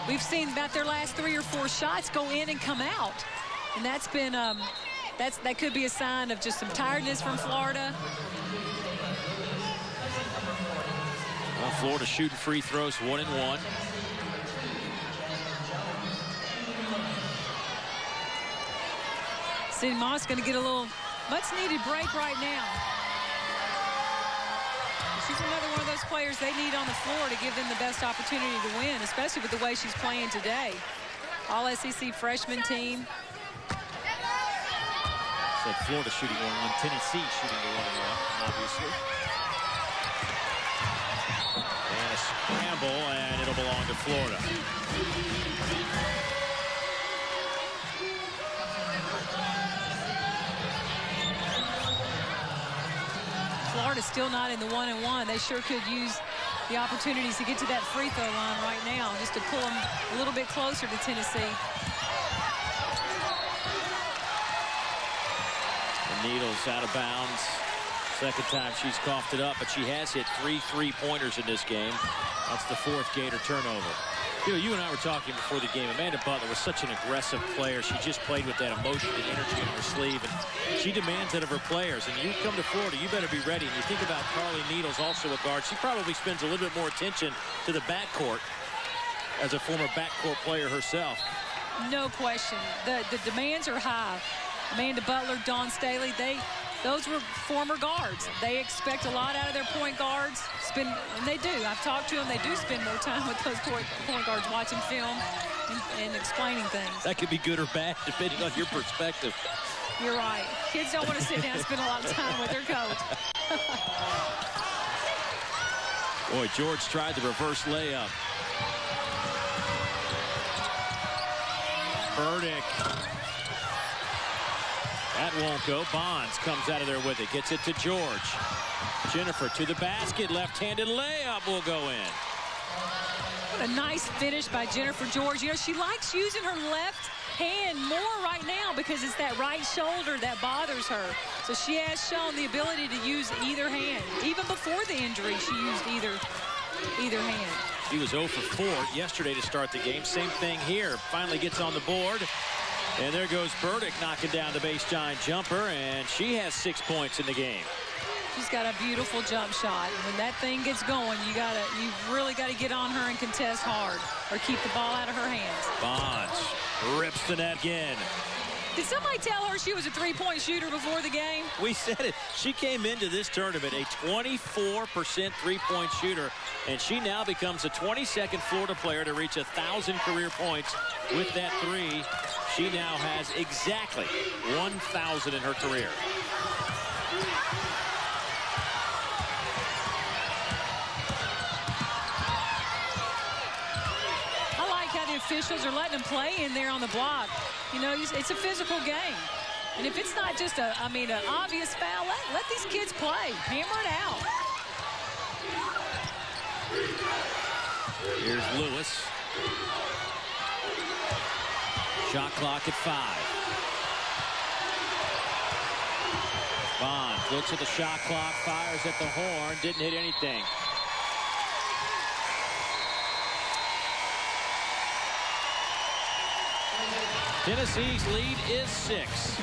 we've seen about their last 3 or 4 shots go in and come out. And that's been that could be a sign of just some tiredness from Florida. Well, Florida shooting free throws 1-1. Sydney Moss going to get a little much-needed break right now. She's going players they need on the floor to give them the best opportunity to win, especially with the way she's playing today. All SEC freshman team. Said Florida shooting 1-1, Tennessee shooting the 1-1, obviously. And a scramble, and it'll belong to Florida. Florida's still not in the 1-1. They sure could use the opportunities to get to that free throw line right now, just to pull them a little bit closer to Tennessee. The Needles out of bounds. Second time she's coughed it up, but she has hit 3 3-pointers in this game. That's the 4th Gator turnover. You and I were talking before the game. Amanda Butler was such an aggressive player. She just played with that emotion and energy on her sleeve, and she demands that of her players. And you come to Florida, you better be ready. And you think about Carly Needles, also a guard. She probably spends a little bit more attention to the backcourt as a former backcourt player herself. No question. The demands are high. Amanda Butler, Dawn Staley, those were former guards. They expect a lot out of their point guards. And they do. I've talked to them. They do spend more time with those point guards watching film and explaining things. That could be good or bad, depending on your perspective. You're right. Kids don't want to sit down and spend a lot of time with their coach. Boy, George tried the reverse layup. Burdick. That won't go. Bonds comes out of there with it. Gets it to George. Jennifer to the basket. Left-handed layup will go in. What a nice finish by Jennifer George. You know, she likes using her left hand more right now because it's that right shoulder that bothers her. So she has shown the ability to use either hand. Even before the injury, she used either hand. She was 0 for 4 yesterday to start the game. Same thing here. Finally gets on the board. And there goes Burdick knocking down the baseline jumper, and she has 6 points in the game. She's got a beautiful jump shot. When that thing gets going, you've really got to get on her and contest hard or keep the ball out of her hands. Bonds rips the net again. Did somebody tell her she was a three-point shooter before the game? We said it. She came into this tournament a 24% three-point shooter, and she now becomes the 22nd Florida player to reach 1,000 career points with that three. She now has exactly 1,000 in her career. I like how the officials are letting them play in there on the block. You know, it's a physical game. And if it's not just an obvious foul, let these kids play. Hammer it out. Here's Lewis. Shot clock at 5. Bond looks at the shot clock, fires at the horn, didn't hit anything. Tennessee's lead is 6.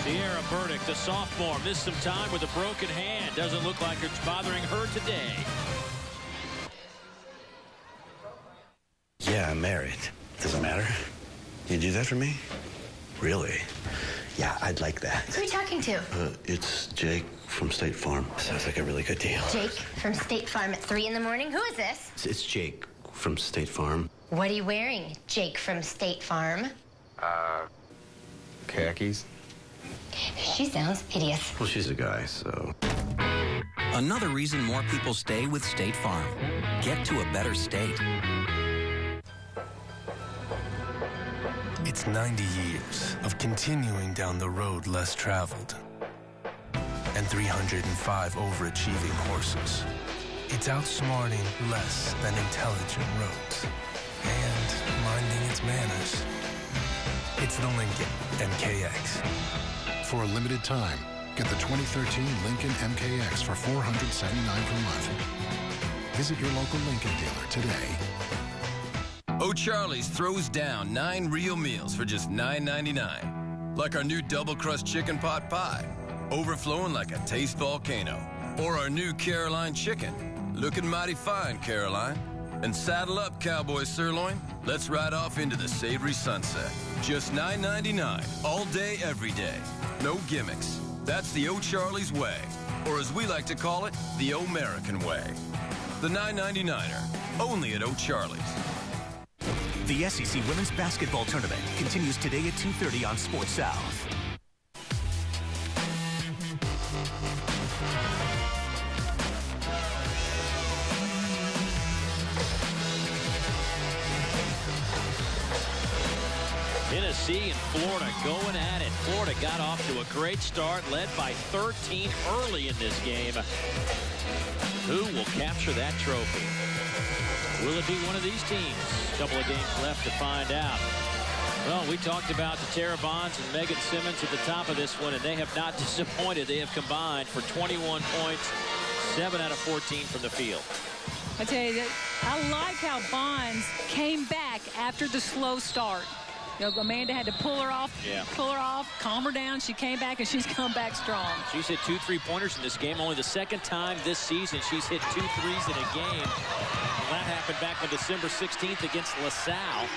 Sierra Burdick, the sophomore, missed some time with a broken hand. Doesn't look like it's bothering her today. Yeah, I'm married. Does it matter? You do that for me? Really? Yeah, I'd like that. Who are you talking to? It's Jake from State Farm. Sounds like a really good deal. Jake from State Farm at 3 in the morning? Who is this? It's Jake from State Farm. What are you wearing, Jake from State Farm? Khakis. She sounds hideous. Well, she's a guy, so... Another reason more people stay with State Farm. Get to a better state. It's 90 years of continuing down the road less traveled. And 305 overachieving horses. It's outsmarting less than intelligent roads. And minding its manners. It's the Lincoln MKX. For a limited time, get the 2013 Lincoln MKX for $479 per month. Visit your local Lincoln dealer today. O'Charlie's throws down 9 real meals for just $9.99. Like our new double crust chicken pot pie, overflowing like a taste volcano. Or our new Caroline chicken, looking mighty fine, Caroline. And saddle up, cowboy sirloin. Let's ride off into the savory sunset. Just $9.99, all day, every day. No gimmicks. That's the O'Charlie's way. or as we like to call it, the American way. The 9.99er, only at O'Charlie's. The SEC Women's Basketball Tournament continues today at 2:30 on Sports South. Tennessee and Florida going at it. Florida got off to a great start, led by 13 early in this game. Who will capture that trophy? Will it be one of these teams? A couple of games left to find out. Well, we talked about Tara Bonds and Megan Simmons at the top of this one, and they have not disappointed. They have combined for 21 points, 7 out of 14 from the field. I tell you, I like how Bonds came back after the slow start. You know, Amanda had to pull her off, calm her down. She came back, and she's come back strong. She's hit 2 3-pointers in this game. Only the second time this season she's hit 2 threes in a game. That happened back on December 16th against LaSalle.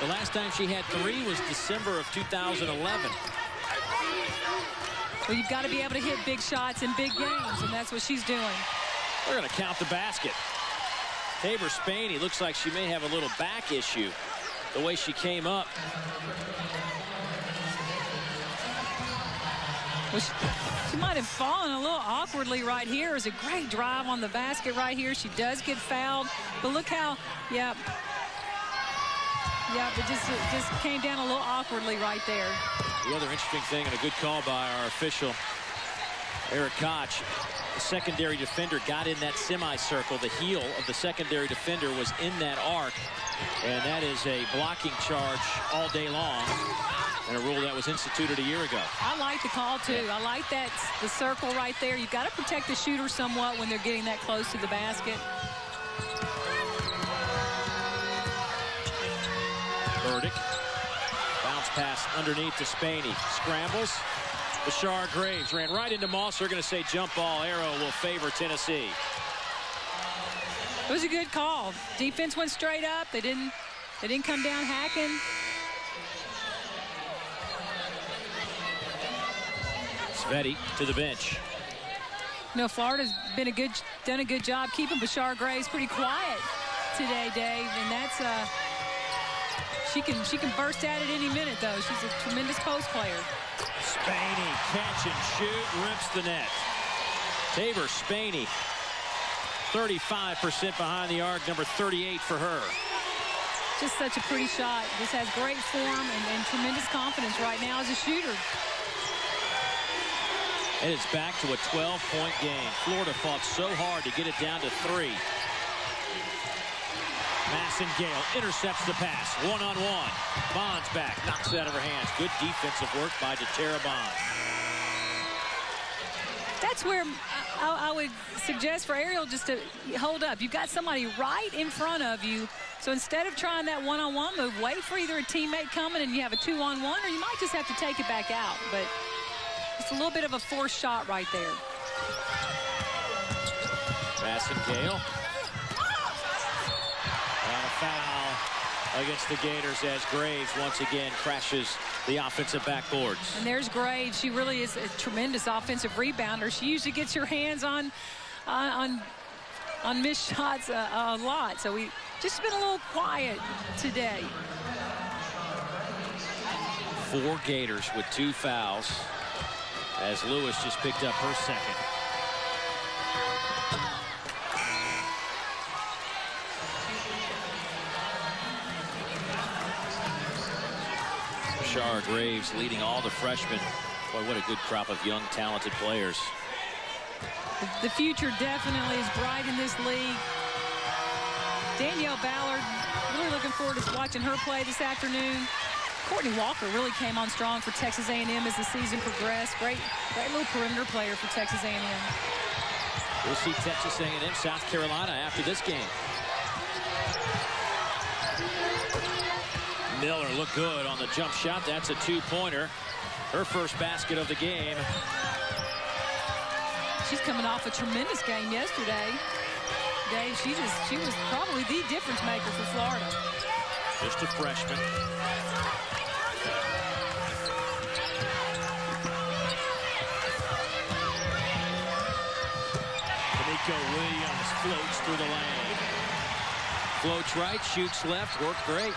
The last time she had 3 was December of 2011. Well, you've got to be able to hit big shots in big games, and that's what she's doing. We're going to count the basket. Tabor Spaney looks like she may have a little back issue. The way she came up. Well, she might have fallen a little awkwardly right here. It was a great drive on the basket right here. She does get fouled, but look how, it just came down a little awkwardly right there. The other interesting thing, and a good call by our official, Eric Koch, the secondary defender got in that semicircle. The heel of the secondary defender was in that arc, and that is a blocking charge all day long, and a rule that was instituted a year ago. I like the call too. I like that, the circle right there. You've got to protect the shooter somewhat when they're getting that close to the basket. Burdick, bounce pass underneath to Spaney, scrambles. Bashar Graves ran right into Moss. They're going to say jump ball. Arrow will favor Tennessee. It was a good call. Defense went straight up. They didn't come down hacking. Sveti to the bench. You know, Florida's done a good job keeping Bashar Graves pretty quiet today, Dave, and that's she can burst at it any minute though. She's a tremendous post player. Spaney, catch and shoot, rips the net. Tabor Spaney, 35% behind the arc, number 38 for her. Just such a pretty shot. Just has great form and tremendous confidence right now as a shooter. And it's back to a 12-point game. Florida fought so hard to get it down to 3. Massengale intercepts the pass. One-on-one. Bonds back. Knocks it out of her hands. Good defensive work by Tara Bonds. That's where I would suggest for Ariel just to hold up. You've got somebody right in front of you. So instead of trying that one-on-one move, wait for either a teammate coming and you have a 2-on-1, or you might just have to take it back out. But it's a little bit of a forced shot right there. Massengale. And a foul against the Gators as Graves once again crashes the offensive backboards. And there's Graves. She really is a tremendous offensive rebounder. She usually gets her hands on missed shots a lot. So we just been a little quiet today. 4 Gators with 2 fouls as Lewis just picked up her second. Bashar Graves leading all the freshmen. Boy, what a good crop of young, talented players. The future definitely is bright in this league. Danielle Ballard, really looking forward to watching her play this afternoon. Courtney Walker really came on strong for Texas A&M as the season progressed. Great little perimeter player for Texas A&M. We'll see Texas A&M, South Carolina after this game. Miller looked good on the jump shot. That's a 2-pointer. Her first basket of the game. She's coming off a tremendous game yesterday. Dave, she was probably the difference maker for Florida. Just a freshman. floats through the lane. Floats right, shoots left, worked great.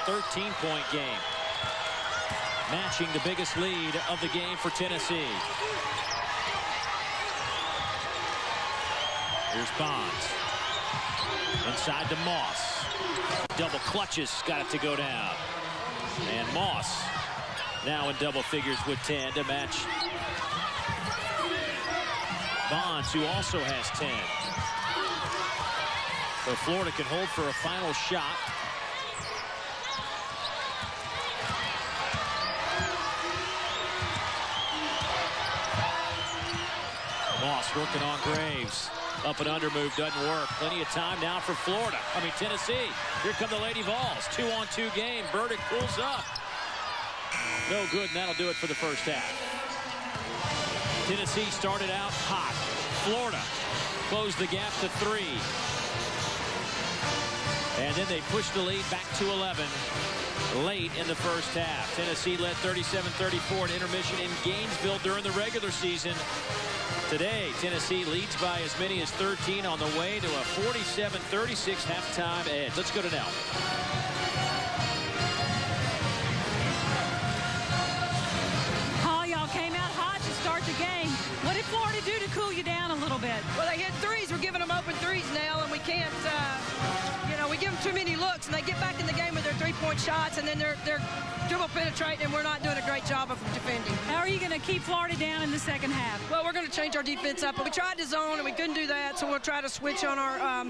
13-point game. Matching the biggest lead of the game for Tennessee. Here's Bonds. Inside to Moss. Double clutches, got it to go down. And Moss now in double figures with 10 to match Bonds, who also has 10. So Florida can hold for a final shot. Moss working on Graves. Up and under move doesn't work. Plenty of time now for Florida. Tennessee. Here come the Lady Vols. 2-on-2 game. Burdick pulls up. No good, and that'll do it for the first half. Tennessee started out hot. Florida closed the gap to 3. And then they pushed the lead back to 11 late in the first half. Tennessee led 37-34 in intermission in Gainesville during the regular season. Today, Tennessee leads by as many as 13 on the way to a 47-36 halftime edge. Let's go to Nell. Oh, y'all came out hot to start the game. What did Florida do to cool you down a little bit? Well, they hit threes. We're giving them open threes now, and we can't, we give them too many looks, and they get back in the game with their three-point shots, and then they're dribble penetrating, and we're not doing a great job of defending. How are you going to keep Florida down in the second half? Well, we're going to change our defense up. We tried to zone, and we couldn't do that, so we'll try to switch on our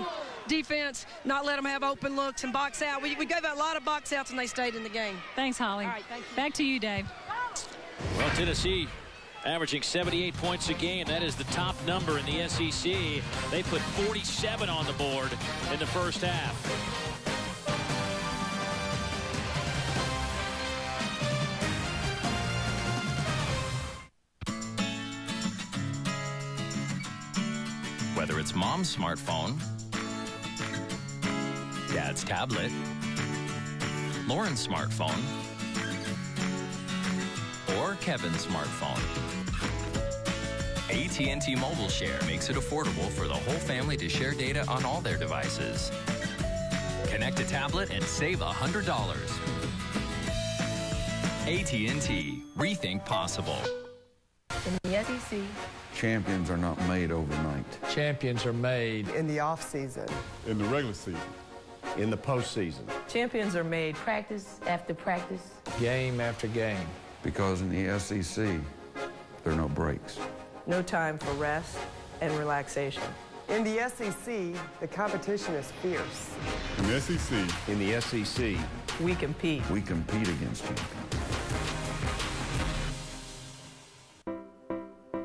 defense, not let them have open looks and box out. We gave out a lot of box outs, and they stayed in the game. Thanks, Holly. All right, thank you. Back to you, Dave. Well, Tennessee averaging 78 points a game. That is the top number in the SEC. They put 47 on the board in the first half. Whether it's mom's smartphone, dad's tablet, Lauren's smartphone, or Kevin's smartphone, AT&T Mobile Share makes it affordable for the whole family to share data on all their devices. Connect a tablet and save $100. AT&T. Rethink possible. In the SEC, champions are not made overnight. Champions are made in the off-season, in the regular season, in the postseason. Champions are made practice after practice, game after game. Because in the SEC, there are no breaks. No time for rest and relaxation. In the SEC, the competition is fierce. In the SEC, we compete. We compete against champions.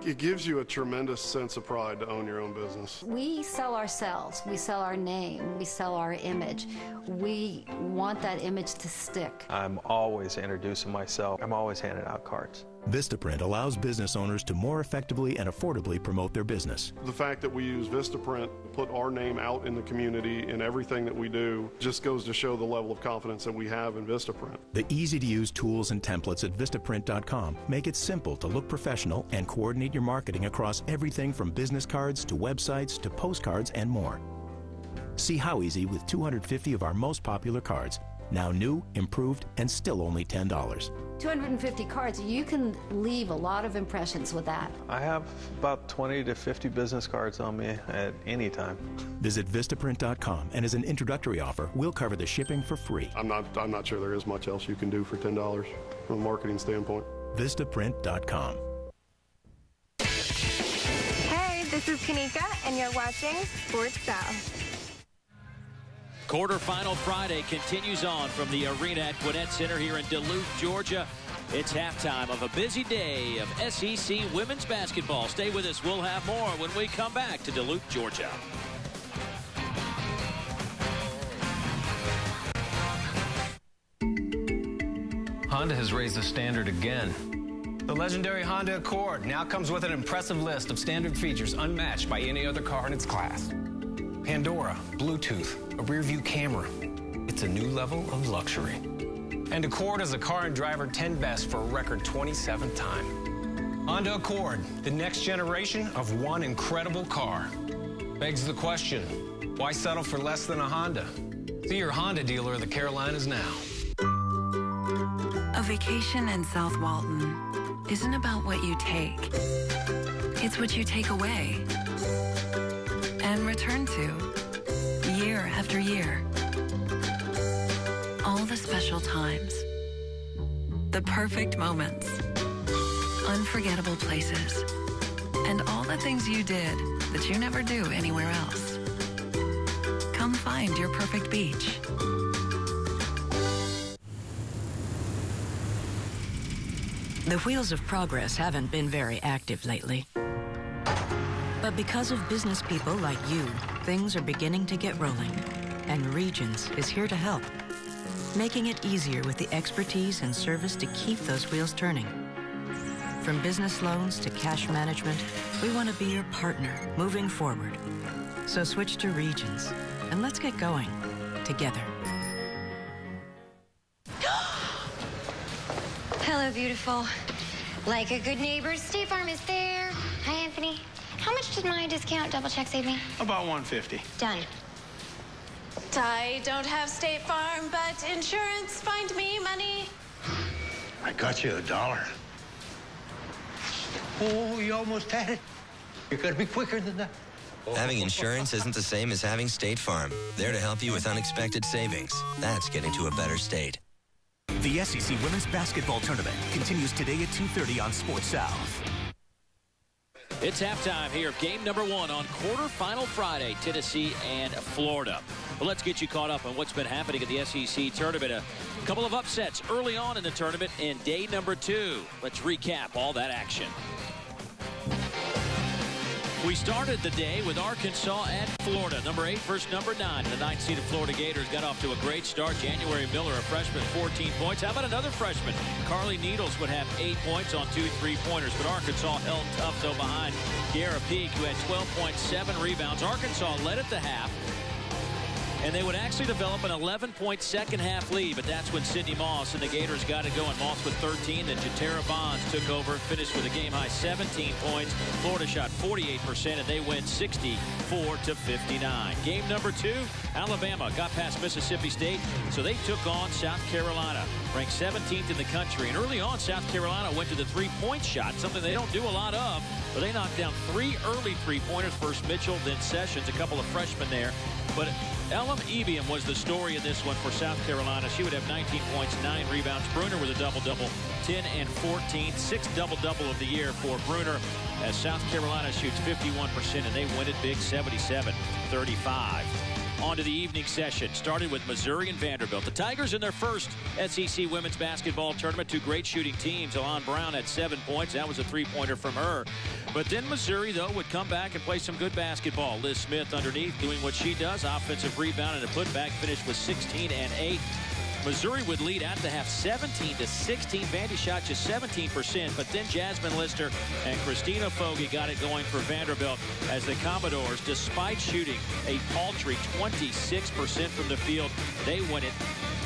It gives you a tremendous sense of pride to own your own business. We sell ourselves. We sell our name. We sell our image. We want that image to stick. I'm always introducing myself. I'm always handing out cards. Vistaprint allows business owners to more effectively and affordably promote their business. The fact that we use Vistaprint to put our name out in the community in everything that we do just goes to show the level of confidence that we have in Vistaprint. The easy-to-use tools and templates at Vistaprint.com make it simple to look professional and coordinate your marketing across everything from business cards to websites to postcards and more. See how easy with 250 of our most popular cards. Now new, improved, and still only $10. 250 cards, you can leave a lot of impressions with that. I have about 20 to 50 business cards on me at any time. Visit Vistaprint.com, and as an introductory offer, we'll cover the shipping for free. I'm not sure there is much else you can do for $10 from a marketing standpoint. Vistaprint.com. Hey, this is Kanika, and you're watching Sports South. Quarterfinal Friday continues on from the arena at Gwinnett Center here in Duluth, Georgia. It's halftime of a busy day of SEC women's basketball. Stay with us. We'll have more when we come back to Duluth, Georgia. Honda has raised the standard again. The legendary Honda Accord now comes with an impressive list of standard features unmatched by any other car in its class. Pandora, Bluetooth, a rear-view camera. It's a new level of luxury. And Accord is a Car and Driver 10 Best for a record 27th time. Honda Accord, the next generation of one incredible car. Begs the question, why settle for less than a Honda? See your Honda dealer of the Carolinas now. A vacation in South Walton isn't about what you take. It's what you take away and return to year after year. All the special times, the perfect moments, unforgettable places, and all the things you did that you never do anywhere else. Come find your perfect beach. The wheels of progress haven't been very active lately. But because of business people like you, things are beginning to get rolling. And Regions is here to help, making it easier with the expertise and service to keep those wheels turning. From business loans to cash management, we want to be your partner moving forward. So switch to Regions and let's get going together. Hello, beautiful. Like a good neighbor, State Farm is there. Hi, Anthony. How much did my discount double check save me? About $150. Done. I don't have State Farm, but insurance, find me money. I got you $1. Oh, you almost had it. You gotta be quicker than that. Having insurance isn't the same as having State Farm. There to help you with unexpected savings. That's getting to a better state. The SEC Women's Basketball Tournament continues today at 2:30 on Sports South. It's halftime here of game number 1 on quarterfinal Friday, Tennessee and Florida. Well, let's get you caught up on what's been happening at the SEC tournament. A couple of upsets early on in the tournament in day number 2. Let's recap all that action. We started the day with Arkansas at Florida. Number 8 versus number 9. The 9th-seeded Florida Gators got off to a great start. January Miller, a freshman, 14 points. How about another freshman? Carly Needles would have 8 points on 2 3-pointers, but Arkansas held tough, though, behind Garrah Peak, who had 12.7 rebounds. Arkansas led at the half, and they would actually develop an 11-point second-half lead, but that's when Sydney Moss and the Gators got it going. Moss with 13, then Jatera Bonds took over and finished with a game-high 17 points. Florida shot 48%, and they win 64-59. Game number 2, Alabama got past Mississippi State, so they took on South Carolina, ranked 17th in the country. And early on, South Carolina went to the three-point shot, something they don't do a lot of, but they knocked down 3 early three-pointers. First Mitchell, then Sessions, a couple of freshmen there. But Elam Ebiam was the story in this one for South Carolina. She would have 19 points, 9 rebounds. Bruner with a double-double, 10 and 14. 6th double-double of the year for Bruner as South Carolina shoots 51%, and they win it big, 77-35. On to the evening session. Started with Missouri and Vanderbilt. The Tigers in their first SEC women's basketball tournament. 2 great shooting teams. Alon Brown had 7 points. That was a three-pointer from her. But then Missouri, though, would come back and play some good basketball. Liz Smith underneath doing what she does. Offensive rebound and a putback, finish with 16 and 8. Missouri would lead at the half 17-16. Vandy shot just 17%, but then Jasmine Lister and Christina Fogarty got it going for Vanderbilt as the Commodores, despite shooting a paltry 26% from the field, they win it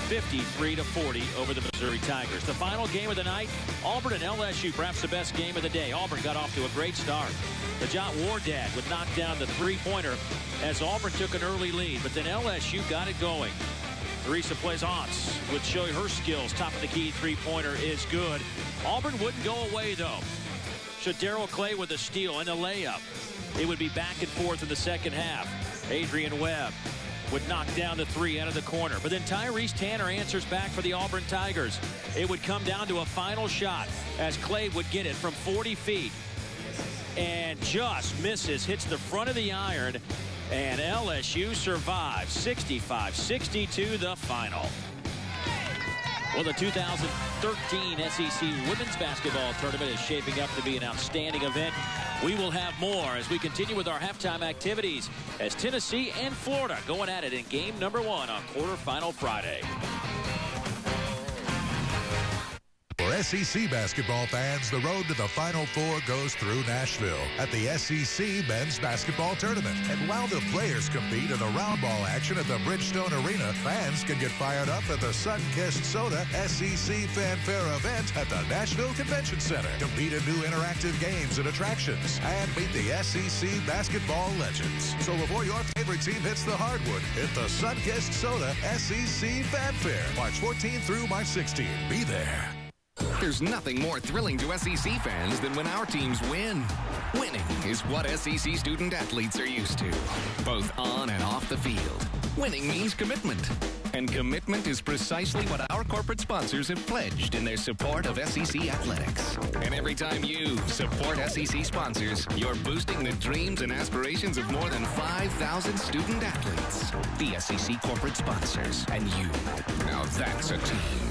53-40 over the Missouri Tigers. The final game of the night, Auburn and LSU, perhaps the best game of the day. Auburn got off to a great start. Najat Wardad would knock down the three-pointer as Auburn took an early lead, but then LSU got it going. Teresa Plaisance would show her skills. Top of the key three-pointer is good. Auburn wouldn't go away, though. Shadero Clay with a steal and a layup. It would be back and forth in the second half. Adrian Webb would knock down the 3 out of the corner. But then Tyrese Tanner answers back for the Auburn Tigers. It would come down to a final shot as Clay would get it from 40 feet and just misses, hits the front of the iron, and LSU survives 65-62 the final. Well, the 2013 SEC Women's Basketball Tournament is shaping up to be an outstanding event. We will have more as we continue with our halftime activities as Tennessee and Florida going at it in game number 1 on quarterfinal Friday. For SEC basketball fans, the road to the Final Four goes through Nashville at the SEC Men's Basketball Tournament. And while the players compete in the round ball action at the Bridgestone Arena, fans can get fired up at the Sun-Kissed Soda SEC Fanfare event at the Nashville Convention Center. Compete in new interactive games and attractions and meet the SEC basketball legends. So before your favorite team hits the hardwood, hit the Sun-Kissed Soda SEC Fanfare, March 14th through March 16th. Be there. There's nothing more thrilling to SEC fans than when our teams win. Winning is what SEC student athletes are used to, both on and off the field. Winning means commitment, and commitment is precisely what our corporate sponsors have pledged in their support of SEC athletics. And every time you support SEC sponsors, you're boosting the dreams and aspirations of more than 5,000 student athletes. The SEC corporate sponsors, and you. Now that's a team.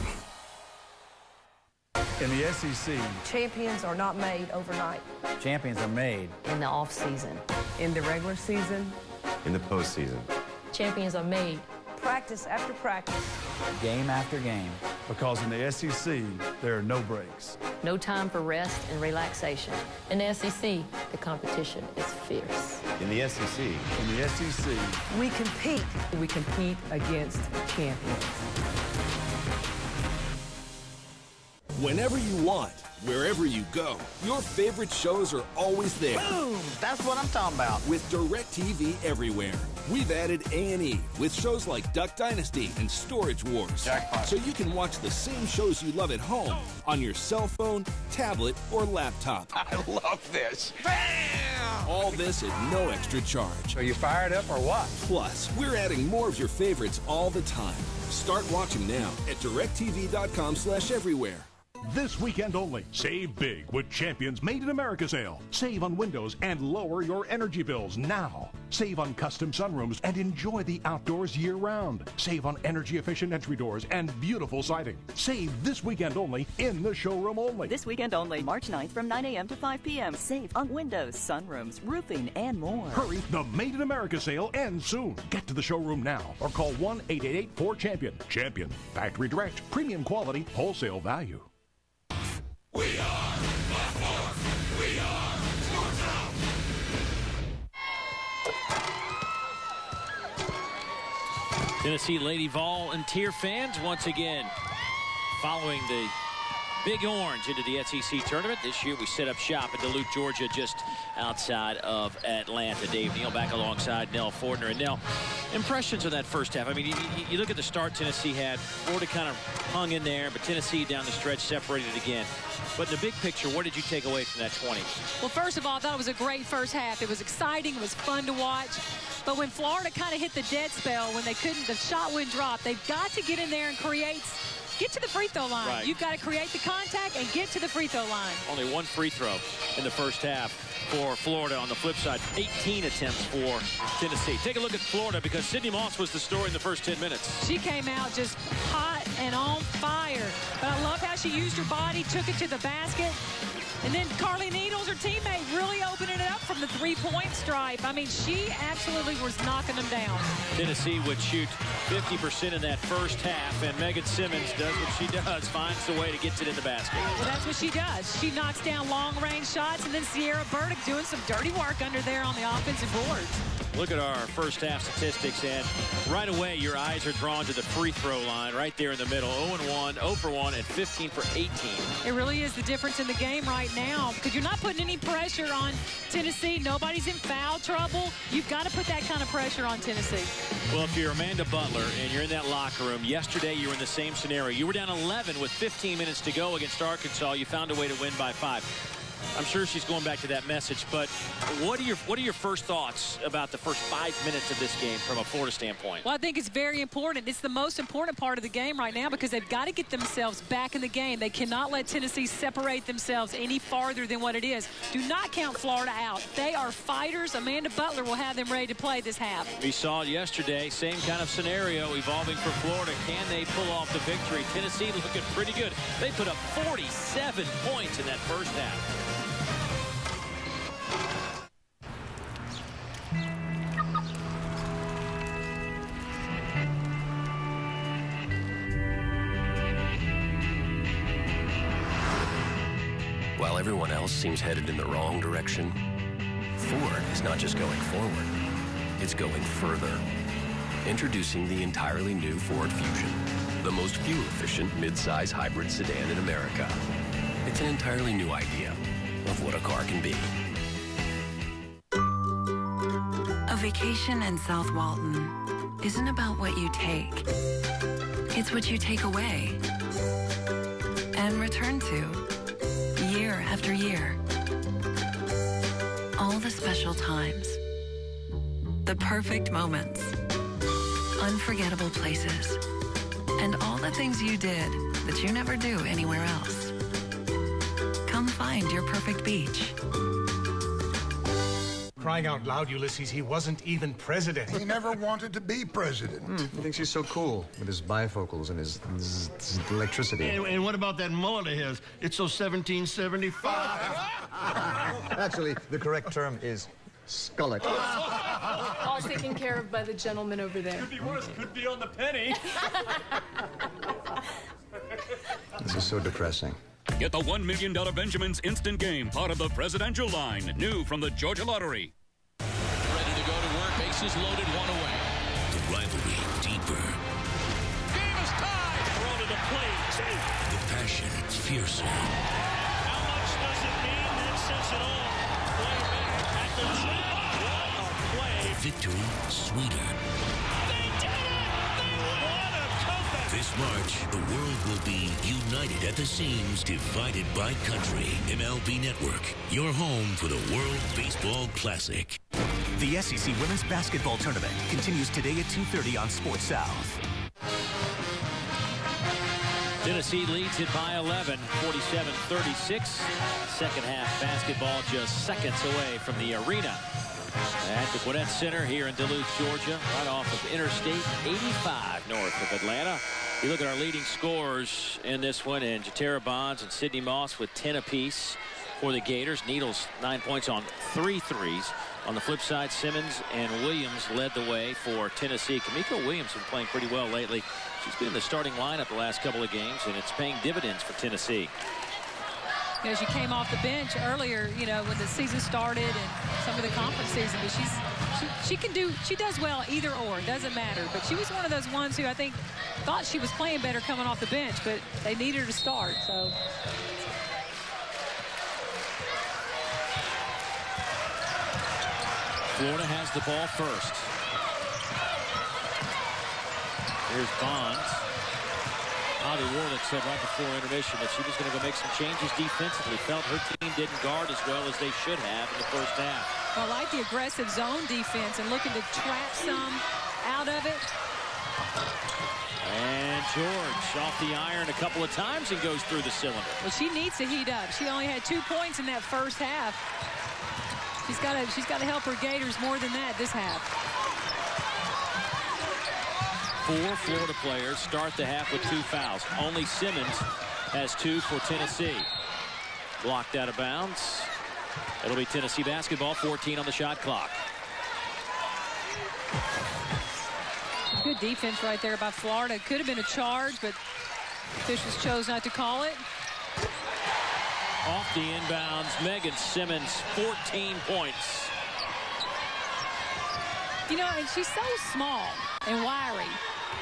In the SEC, Champions are not made overnight. champions are made. In the off season. In the regular season, In the postseason. Champions are made. practice after practice. Game after game. Because in the SEC, there are no breaks. No time for rest and relaxation. In the SEC, the competition is fierce. In the SEC. In the SEC, We compete. We compete against champions. Whenever you want, wherever you go, your favorite shows are always there. Boom! That's what I'm talking about. With DirecTV Everywhere. We've added A&E with shows like Duck Dynasty and Storage Wars. Jackpot. So you can watch the same shows you love at home on your cell phone, tablet, or laptop. I love this. Bam! All this at no extra charge. Are you fired up or what? Plus, we're adding more of your favorites all the time. Start watching now at directtv.com/everywhere. This weekend only, save big with Champions Made in America sale. Save on windows and lower your energy bills now. Save on custom sunrooms and enjoy the outdoors year-round. Save on energy-efficient entry doors and beautiful siding. Save this weekend only in the showroom only. This weekend only, March 9th from 9 a.m. to 5 p.m. Save on windows, sunrooms, roofing, and more. Hurry, the Made in America sale ends soon. Get to the showroom now or call 1-888-4CHAMPION. Champion, factory direct, premium quality, wholesale value. We are the Force. We are Sports Out. Tennessee Lady Volunteer fans once again following the Big Orange into the SEC tournament. This year we set up shop in Duluth, Georgia, just outside of Atlanta. Dave Neal back alongside Nell Fortner. And Nell, impressions of that first half. I mean, you look at the start Tennessee had. Florida kind of hung in there, but Tennessee down the stretch separated again. But in the big picture, what did you take away from that 20? Well, first of all, I thought it was a great first half. It was exciting. It was fun to watch. But when Florida kind of hit the dead spell, when they couldn't, the shot wouldn't drop, they've got to get in there and get to the free throw line. Right. You've got to create the contact and get to the free throw line. Only one free throw in the first half for Florida. On the flip side, 18 attempts for Tennessee. Take a look at Florida, because Sydney Moss was the story in the first 10 minutes. She came out just hot and on fire. But I love how she used her body, took it to the basket. And then Carly Needles, her teammate, really opening it up from the three-point stripe. I mean, she absolutely was knocking them down. Tennessee would shoot 50% in that first half, and Megan Simmons does what she does, finds the way to get it in the basket. Well, that's what she does. She knocks down long-range shots, and then Sierra Burdick doing some dirty work under there on the offensive boards. Look at our first half statistics, and right away your eyes are drawn to the free throw line right there in the middle. 0-1, 0 for 1, and 15 for 18. It really is the difference in the game right now, because you're not putting any pressure on Tennessee. Nobody's in foul trouble. You've got to put that kind of pressure on Tennessee. Well, if you're Amanda Butler and you're in that locker room, yesterday you were in the same scenario. You were down 11 with 15 minutes to go against Arkansas. You found a way to win by 5. I'm sure she's going back to that message, but what are your first thoughts about the first 5 minutes of this game from a Florida standpoint? Well, I think it's very important. It's the most important part of the game right now, because they've got to get themselves back in the game. They cannot let Tennessee separate themselves any farther than what it is. Do not count Florida out. They are fighters. Amanda Butler will have them ready to play this half. We saw it yesterday, same kind of scenario evolving for Florida. Can they pull off the victory? Tennessee looking pretty good. They put up 47 points in that first half. While everyone else seems headed in the wrong direction, Ford is not just going forward, it's going further. Introducing the entirely new Ford Fusion, the most fuel-efficient mid-size hybrid sedan in America. It's an entirely new idea of what a car can be. A vacation in South Walton isn't about what you take. It's what you take away and return to year after year. All the special times, the perfect moments, unforgettable places, and all the things you did that you never do anywhere else. Come find your perfect beach. Crying out loud, Ulysses, he wasn't even president. He never wanted to be president. He thinks he's so cool with his bifocals and his electricity. And what about that mullet of his? It's so 1775. Actually, the correct term is skullet. All taken care of by the gentleman over there. Could be worse. Could be on the penny. This is so depressing. Get the $1 million Benjamin's Instant Game, part of the presidential line. New from the Georgia Lottery. Ready to go to work. Bases loaded, one away. The rivalry deeper. Game is tied. Throw to the plate. The passion fiercer. How much does it mean? That says it all. Way back at the top. What a play. The victory sweeter. They did it! They won! What a comeback! This March, the world will be united at the seams, divided by country. MLB Network, your home for the World Baseball Classic. The SEC Women's Basketball Tournament continues today at 2:30 on Sports South. Tennessee leads it by 11, 47-36. Second half basketball just seconds away from the arena at the Gwinnett Center here in Duluth, Georgia, right off of Interstate 85 north of Atlanta. You look at our leading scorers in this one, and Jatera Bonds and Sydney Moss with 10 apiece for the Gators. Needles 9 points on 3 threes. On the flip side, Simmons and Williams led the way for Tennessee. Kamiko Williams been playing pretty well lately. She's been in the starting lineup the last couple of games, and it's paying dividends for Tennessee. You know, she came off the bench earlier, you know, when the season started and some of the conference season, but she does well either or, it doesn't matter. But she was one of those ones who I think thought she was playing better coming off the bench, but they need her to start, so. Florida has the ball first. Here's Bonds. Holly Warlick said right before intermission that she was going to go make some changes defensively. Felt her team didn't guard as well as they should have in the first half. Well, I like the aggressive zone defense and looking to trap some out of it. And George off the iron a couple of times and goes through the cylinder. Well, she needs to heat up. She only had 2 points in that first half. She's got to help her Gators more than that this half. 4 Florida players start the half with 2 fouls. Only Simmons has 2 for Tennessee. Blocked out of bounds. It'll be Tennessee basketball, 14 on the shot clock. Good defense right there by Florida. It could have been a charge, but officials chose not to call it. Off the inbounds, Megan Simmons, 14 points. You know, and she's so small and wiry,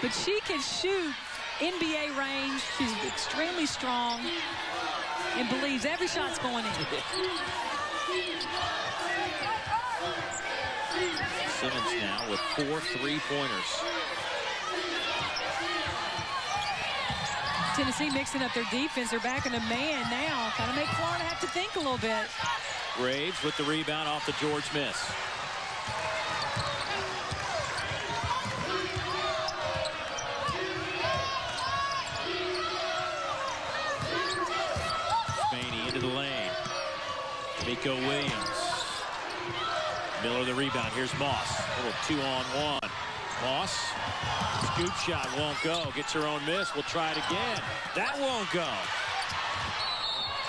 but she can shoot NBA range. She's extremely strong and believes every shot's going in. Simmons now with 4 3-pointers. Tennessee mixing up their defense. They're back in a man now. Kind of make Florida have to think a little bit. Graves with the rebound off the George miss. Spaney into the lane. Miko Williams. Miller the rebound. Here's Moss. A little 2-on-1. Moss. Scoop shot won't go. Gets her own miss. We'll try it again. That won't go.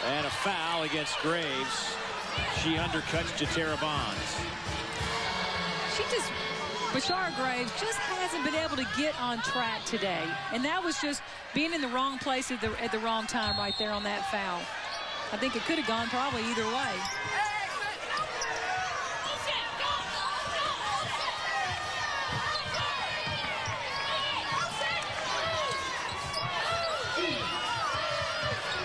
And a foul against Graves. She undercuts Jatera Bonds. Bashara Graves just hasn't been able to get on track today. And that was just being in the wrong place at the wrong time right there on that foul. I think it could have gone probably either way.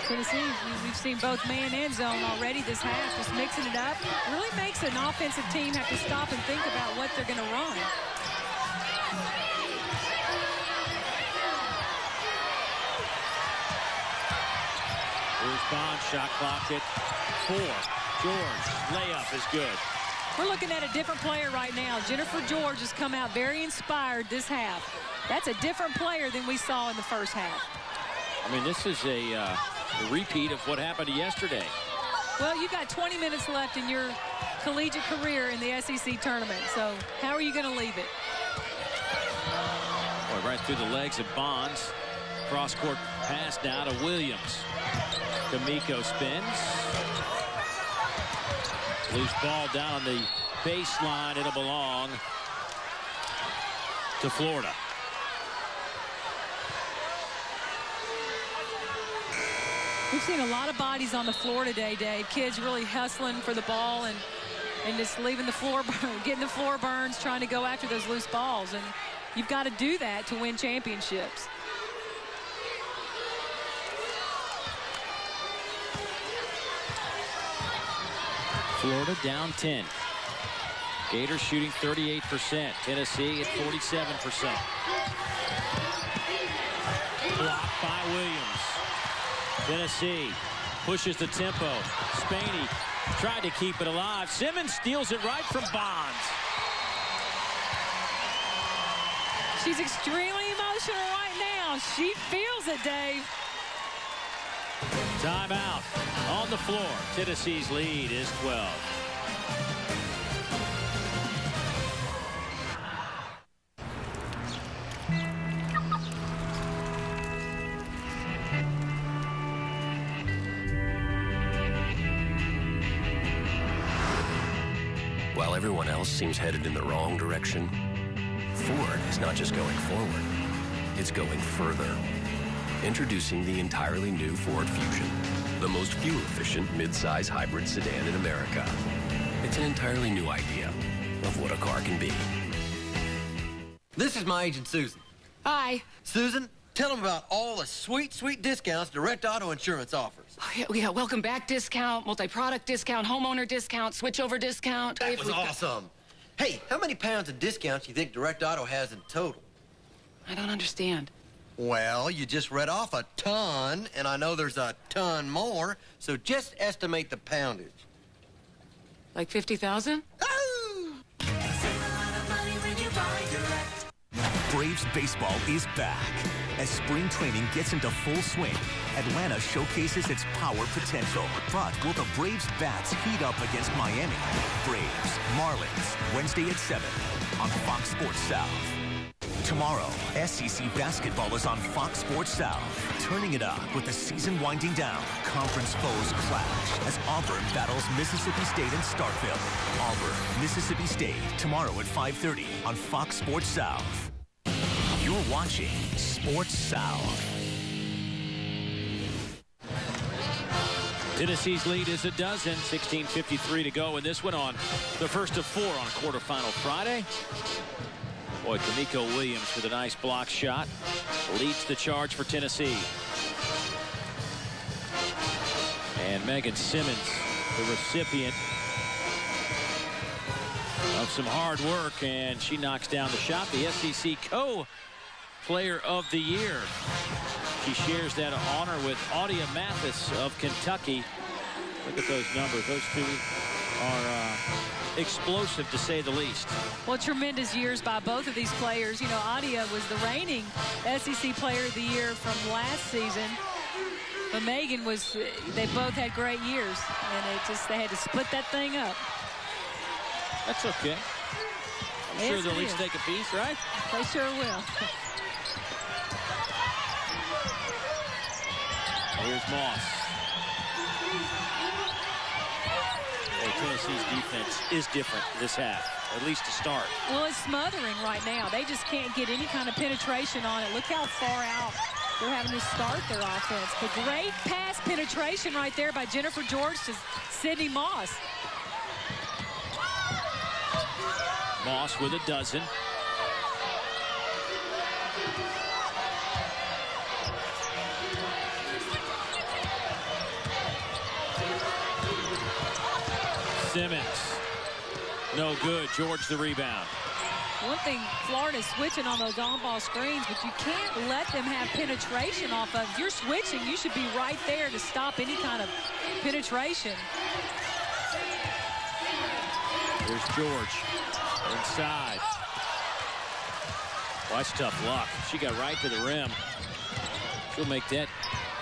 Tennessee, we've seen both man and zone already this half, just mixing it up. Really makes an offensive team have to stop and think about what they're going to run. Here's Bond, shot clock at 4. George, layup is good. We're looking at a different player right now. Jennifer George has come out very inspired this half. That's a different player than we saw in the first half. I mean, this is a repeat of what happened yesterday. Well, you got 20 minutes left in your collegiate career in the SEC tournament, so how are you going to leave it? Boy, right through the legs of Bonds. Cross-court pass now to Williams. D'Amico spins. Loose ball down on the baseline. It'll belong to Florida. We've seen a lot of bodies on the floor today, Dave. Kids really hustling for the ball and just leaving the floor, getting the floor burns, trying to go after those loose balls. And you've got to do that to win championships. Florida down 10. Gators shooting 38%. Tennessee at 47%. Blocked by Williams. Tennessee pushes the tempo. Spaney tried to keep it alive. Simmons steals it right from Bonds. She's extremely emotional right now. She feels it, Dave. Timeout on the floor. Tennessee's lead is 12. While everyone else seems headed in the wrong direction, Ford is not just going forward, it's going further. Introducing the entirely new Ford Fusion, the most fuel-efficient mid-size hybrid sedan in America. It's an entirely new idea of what a car can be. This is my agent, Susan. Hi. Susan, tell them about all the sweet, sweet discounts Direct Auto Insurance offers. Oh, yeah, welcome back discount, multi-product discount, homeowner discount, switchover discount. That was awesome. Hey, how many pounds of discounts do you think Direct Auto has in total? I don't understand. Well, you just read off a ton, and I know there's a ton more, so just estimate the poundage. Like 50,000? Braves baseball is back. As spring training gets into full swing, Atlanta showcases its power potential. But will the Braves' bats heat up against Miami? Braves, Marlins, Wednesday at 7 on Fox Sports South. Tomorrow, SEC basketball is on Fox Sports South. Turning it up with the season winding down. Conference foes clash as Auburn battles Mississippi State in Starkville. Auburn, Mississippi State, tomorrow at 5:30 on Fox Sports South. You're watching Sports South. Tennessee's lead is a dozen. 16:53 to go in this one on the first of 4 on quarterfinal Friday. Boy, D'Amico Williams with a nice block shot leads the charge for Tennessee. And Megan Simmons, the recipient of some hard work, and she knocks down the shot. The SEC Co-Player of the Year. She shares that honor with Audia Mathis of Kentucky. Look at those numbers. Those two are explosive, to say the least. Well, tremendous years by both of these players. You know, Audia was the reigning SEC Player of the Year from last season. But Megan was, they both had great years. And they had to split that thing up. That's okay. I'm sure they'll at least take a piece, right? They sure will. Here's Moss. Tennessee's defense is different this half, at least to start. Well, it's smothering right now. They just can't get any kind of penetration on it. Look how far out they're having to start their offense. But great pass penetration right there by Jennifer George to Sydney Moss. Moss with a dozen. Simmons. No good. George the rebound. One thing, Florida's switching on those on-ball screens, but you can't let them have penetration off of. If you're switching, you should be right there to stop any kind of penetration. There's George inside. Watch tough luck. She got right to the rim. She'll make that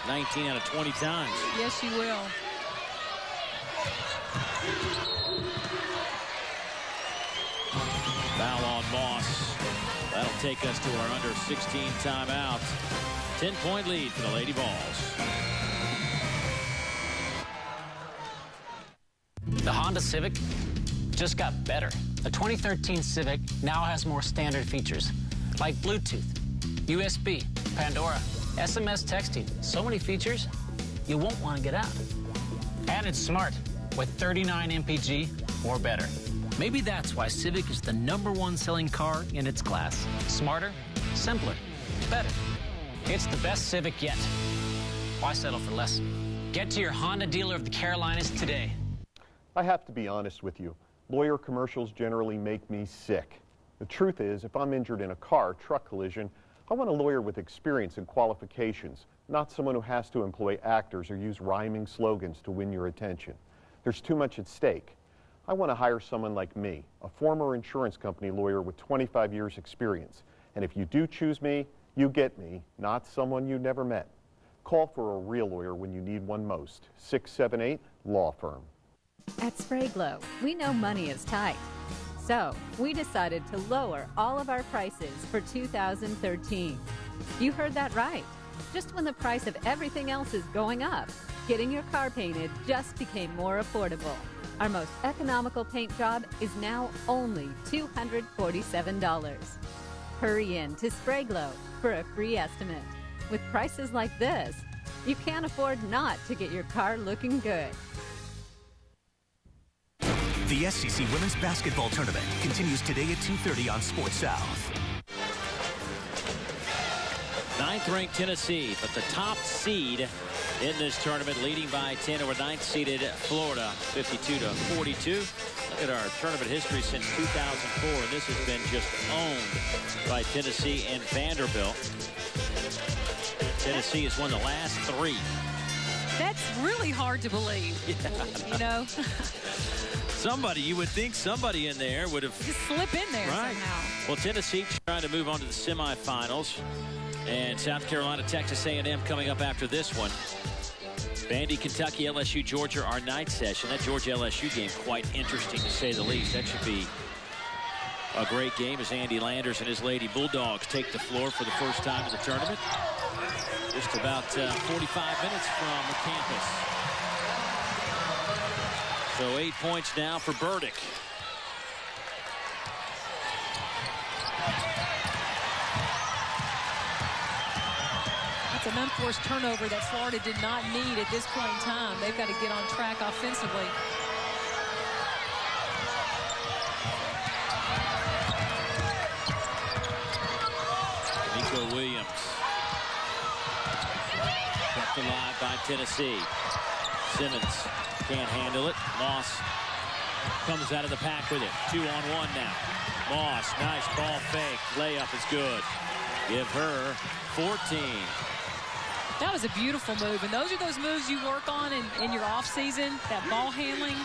19 out of 20 times. Yes, she will. Foul on Moss. That'll take us to our under 16 timeout. 10-point lead for the Lady Vols. The Honda Civic just got better. The 2013 Civic now has more standard features like Bluetooth, USB, Pandora, SMS texting. So many features, you won't want to get out. And it's smart with 39 mpg or better. Maybe that's why Civic is the #1 selling car in its class. Smarter, simpler, better. It's the best Civic yet. Why settle for less? Get to your Honda dealer of the Carolinas today. I have to be honest with you. Lawyer commercials generally make me sick. The truth is, if I'm injured in a car, truck collision, I want a lawyer with experience and qualifications, not someone who has to employ actors or use rhyming slogans to win your attention. There's too much at stake. I want to hire someone like me, a former insurance company lawyer with 25 years experience. And if you do choose me, you get me, not someone you never met. Call for a real lawyer when you need one most. 678 Law Firm. At Spray Glow, we know money is tight. So, we decided to lower all of our prices for 2013. You heard that right. Just when the price of everything else is going up, getting your car painted just became more affordable. Our most economical paint job is now only $247. Hurry in to Spray Glow for a free estimate. With prices like this, you can't afford not to get your car looking good. The SEC Women's Basketball Tournament continues today at 2:30 on Sports South. 9th-ranked Tennessee, but the top seed in this tournament, leading by 10 over 9th-seeded Florida, 52-42. Look at our tournament history since 2004, and this has been just owned by Tennessee and Vanderbilt. Tennessee has won the last 3. That's really hard to believe. Yeah. You know. You would think somebody in there would have just slip in there somehow. Well, Tennessee trying to move on to the semifinals, and South Carolina, Texas A&M coming up after this one. Vandy, Kentucky, LSU, Georgia, our night session. That Georgia-LSU game quite interesting to say the least. That should be a great game as Andy Landers and his Lady Bulldogs take the floor for the first time in the tournament. Just about 45 minutes from the campus. So 8 points now for Burdick. That's an unforced turnover that Florida did not need at this point in time. They've got to get on track offensively. Nico Williams. Kept alive by Tennessee. Simmons can't handle it. Moss comes out of the pack with it. 2-on-1 now. Moss, nice ball fake. Layup is good. Give her 14. That was a beautiful move, and those are those moves you work on in your offseason, that ball handling,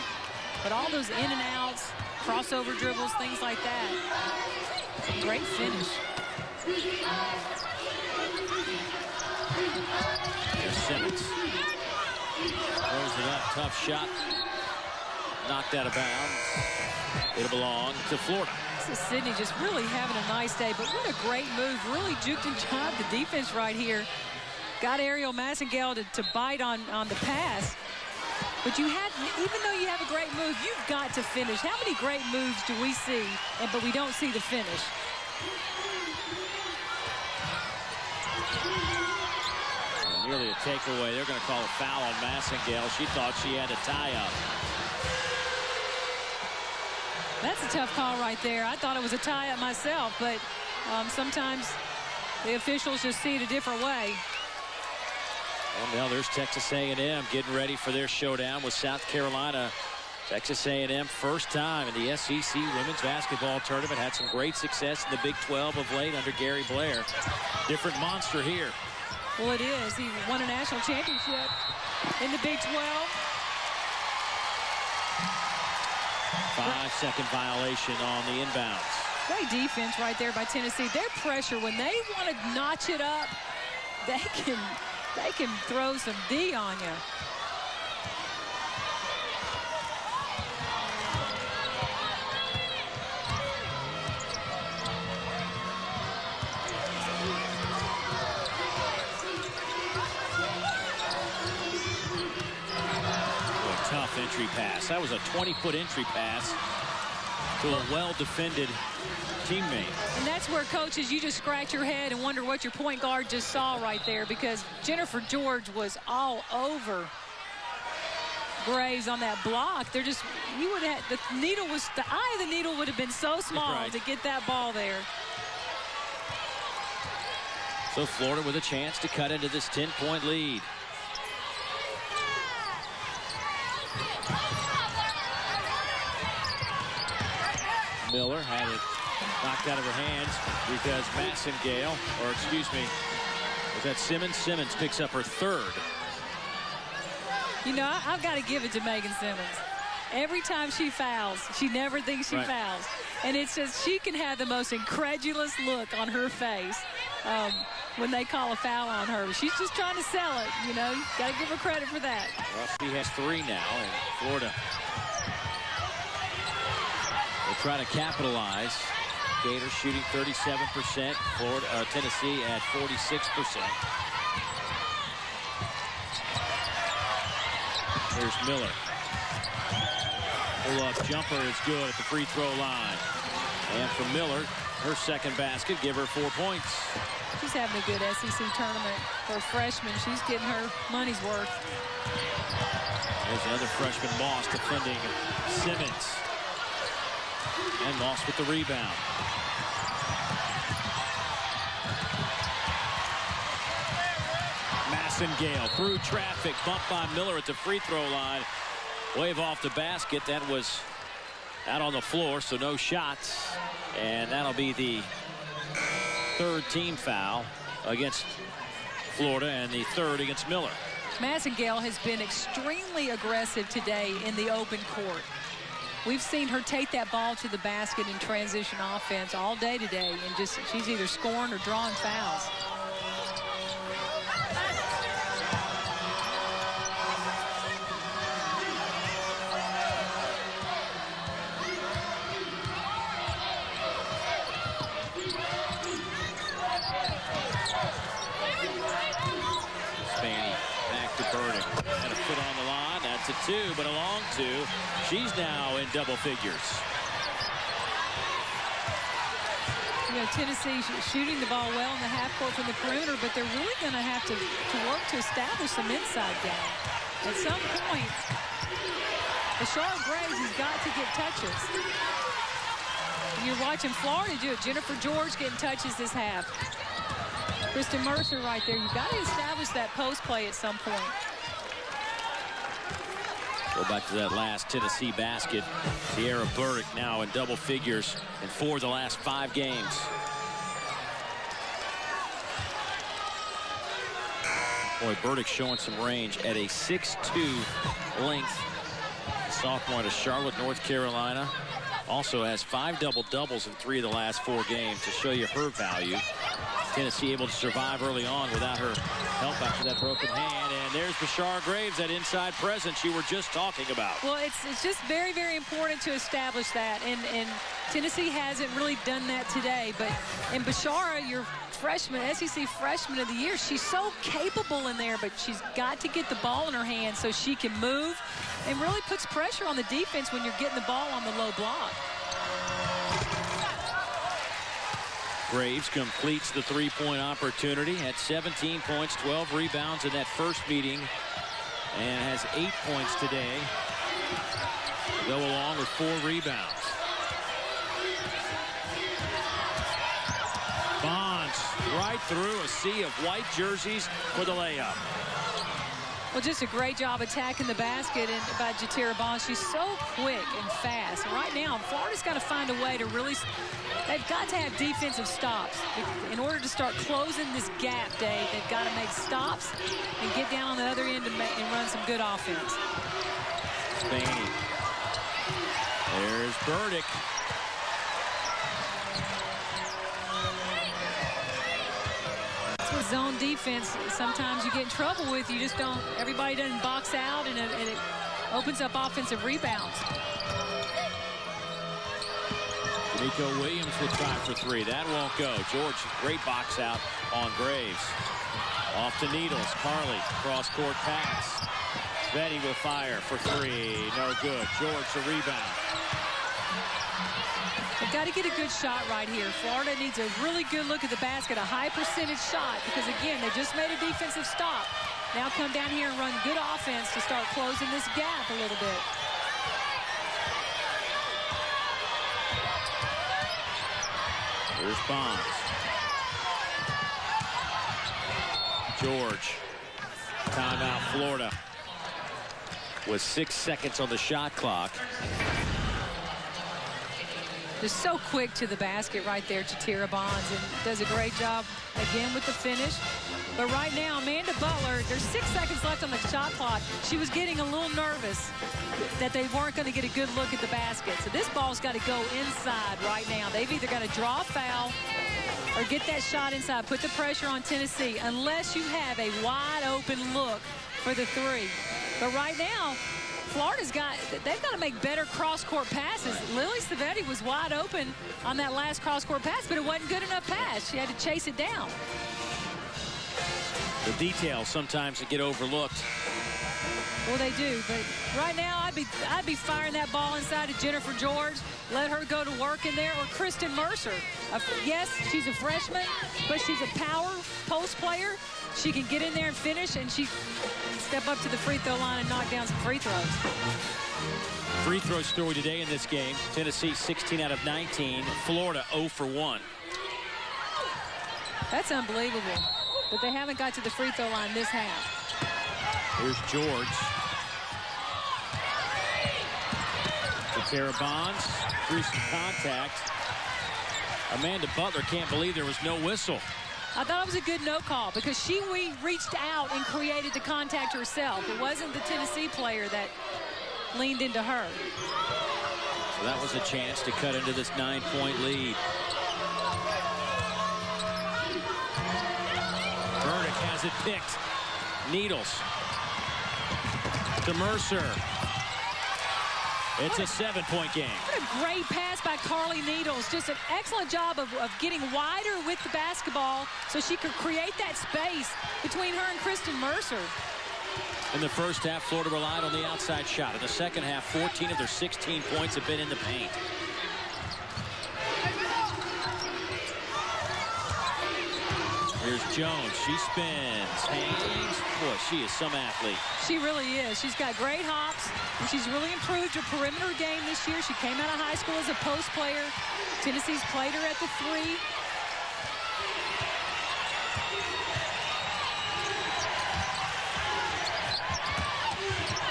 but all those in and outs, crossover dribbles, things like that. Great finish. Here's Simmons. Throws it up, tough shot. Knocked out of bounds. It'll belong to Florida. This is Sydney just really having a nice day, but what a great move. Really juked and jived the defense right here. Got Ariel Massengale to bite on the pass. But you have, even though you have a great move, you've got to finish. How many great moves do we see, but we don't see the finish? Nearly a takeaway. They're going to call a foul on Massengale. She thought she had a tie-up. That's a tough call right there. I thought it was a tie-up myself, but sometimes the officials just see it a different way. Well, now there's Texas A&M getting ready for their showdown with South Carolina. Texas A&M first time in the SEC women's basketball tournament. Had some great success in the Big 12 of late under Gary Blair. Different monster here. Well, it is. He won a national championship in the Big 12. 5-second violation on the inbounds. Great defense right there by Tennessee. Their pressure, when they want to notch it up, they can throw some D on you. Tough entry pass. That was a 20-foot entry pass to a well-defended teammate. And that's where, coaches, you just scratch your head and wonder what your point guard just saw right there, because Jennifer George was all over Graves on that block. They're just, you would have, the eye of the needle would have been so small to get that ball there. So Florida with a chance to cut into this 10-point lead. Miller had it knocked out of her hands because Massengale, or excuse me, was that Simmons? Simmons picks up her third. You know, I've got to give it to Megan Simmons. Every time she fouls, she never thinks she fouls. And it's just, she can have the most incredulous look on her face when they call a foul on her. She's just trying to sell it, you know. Got to give her credit for that. Well, she has 3 now, and Florida will try to capitalize. Gators shooting 37%. Tennessee at 46%. Here's Miller. Pull-up jumper is good at the free throw line. And for Miller, her second basket, give her 4 points. She's having a good SEC tournament for a freshman. She's getting her money's worth. There's another freshman, Moss, defending Simmons. And Moss with the rebound. Massengale through traffic, bumped by Miller at the free throw line. Wave off the basket. That was out on the floor, so no shots. And that'll be the third team foul against Florida and the third against Miller. Massengale has been extremely aggressive today in the open court. We've seen her take that ball to the basket in transition offense all day today, and just she's either scoring or drawing fouls. A 2, but a long 2. She's now in double figures. You know, Tennessee shooting the ball well in the half court from the perimeter, but they're really going to have to work to establish some inside game. At some point, Bashar Graves has got to get touches. You're watching Florida do it. Jennifer George getting touches this half. Kristen Mercer right there. You've got to establish that post play at some point. Go back to that last Tennessee basket. Sierra Burdick now in double figures in 4 of the last 5 games. Boy, Burdick showing some range at a 6'2" length. Sophomore to Charlotte, North Carolina. Also has 5 double-doubles in 3 of the last 4 games to show you her value. Tennessee able to survive early on without her help after that broken hand. And there's Bashar Graves, that inside presence you were just talking about. Well, it's just very, very important to establish that. And Tennessee hasn't really done that today. But in Bashara, your freshman, SEC freshman of the year, she's so capable in there, but she's got to get the ball in her hands so she can move and really puts pressure on the defense when you're getting the ball on the low block. Graves completes the three-point opportunity. Had 17 points, 12 rebounds in that first meeting, and has 8 points today. Go along with 4 rebounds. Bonds right through a sea of white jerseys for the layup. Well, just a great job attacking the basket and by Jatira Bonds. She's so quick and fast. And right now, Florida's got to find a way to really, they've got to have defensive stops. In order to start closing this gap, Dave, they've got to make stops and get down on the other end and run some good offense. Spain. There's Burdick. Zone defense, sometimes you get in trouble with. You just don't, everybody doesn't box out, and it opens up offensive rebounds. Nico Williams will try for 3. That won't go. George, great box out on Graves. Off to Needles. Carly, cross-court pass. Sveti will fire for 3. No good. George, the rebound. They've got to get a good shot right here. Florida needs a really good look at the basket, a high percentage shot, because, again, they just made a defensive stop. Now come down here and run good offense to start closing this gap a little bit. Here's Bonds. George. Timeout, Florida. With 6 seconds on the shot clock. Just so quick to the basket right there, Jatira Bonds, and does a great job again with the finish. But right now, Amanda Butler, there's 6 seconds left on the shot clock. She was getting a little nervous that they weren't going to get a good look at the basket. So this ball's got to go inside right now. They've either got to draw a foul or get that shot inside, put the pressure on Tennessee, unless you have a wide open look for the 3. But right now, Florida's they've got to make better cross-court passes. Lily Sveti was wide open on that last cross-court pass, but it wasn't good enough pass. She had to chase it down. The details sometimes get overlooked. Well, they do, but right now I'd be firing that ball inside to Jennifer George. Let her go to work in there, or Kristen Mercer. Yes, she's a freshman, but she's a power post player. She can get in there and finish, and she can step up to the free throw line and knock down some free throws. Free throw story today in this game. Tennessee 16 out of 19. Florida 0 for 1. That's unbelievable that they haven't got to the free throw line this half. Here's George. Jatira Bonds. Recent contact. Amanda Butler can't believe there was no whistle. I thought it was a good no call because she reached out and created the contact herself. It wasn't the Tennessee player that leaned into her. So that was a chance to cut into this 9-point lead. Burdick has it picked. Needles to Mercer. It's a 7-point game. What a great pass by Carly Needles. Just an excellent job of getting wider with the basketball so she could create that space between her and Kristen Mercer. In the first half, Florida relied on the outside shot. In the second half, 14 of their 16 points have been in the paint. Here's Jones. She spins, hangs. Boy, she is some athlete. She really is. She's got great hops, and she's really improved her perimeter game this year. She came out of high school as a post player. Tennessee's played her at the 3.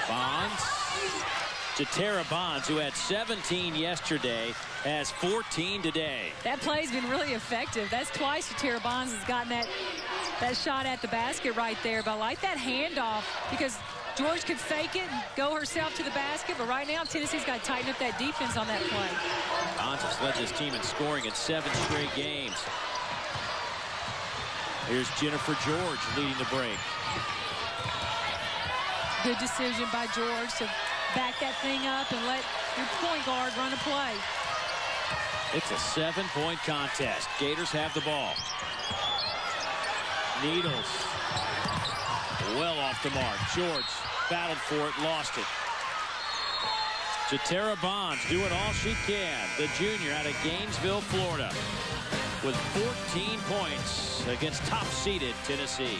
Bonds. Jatira Bonds, who had 17 yesterday, has 14 today. That play's been really effective. That's twice Jatira Bonds has gotten that shot at the basket right there. But I like that handoff because George could fake it and go herself to the basket. But right now, Tennessee's got to tighten up that defense on that play. Bonds has led this team in scoring in 7 straight games. Here's Jennifer George leading the break. Good decision by George to back that thing up and let your point guard run a play. It's a 7-point contest. Gators have the ball. Needles. Well off the mark. George battled for it, lost it. Jatira Bonds doing all she can. The junior out of Gainesville, Florida. with 14 points against top-seeded Tennessee.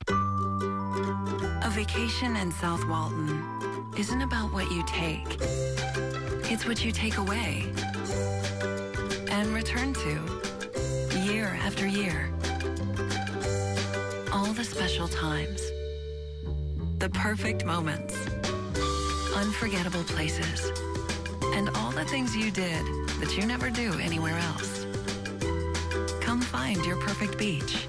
A vacation in South Walton isn't about what you take. It's what you take away and return to year after year. All the special times, the perfect moments, unforgettable places, and all the things you did that you never do anywhere else. Come find your perfect beach.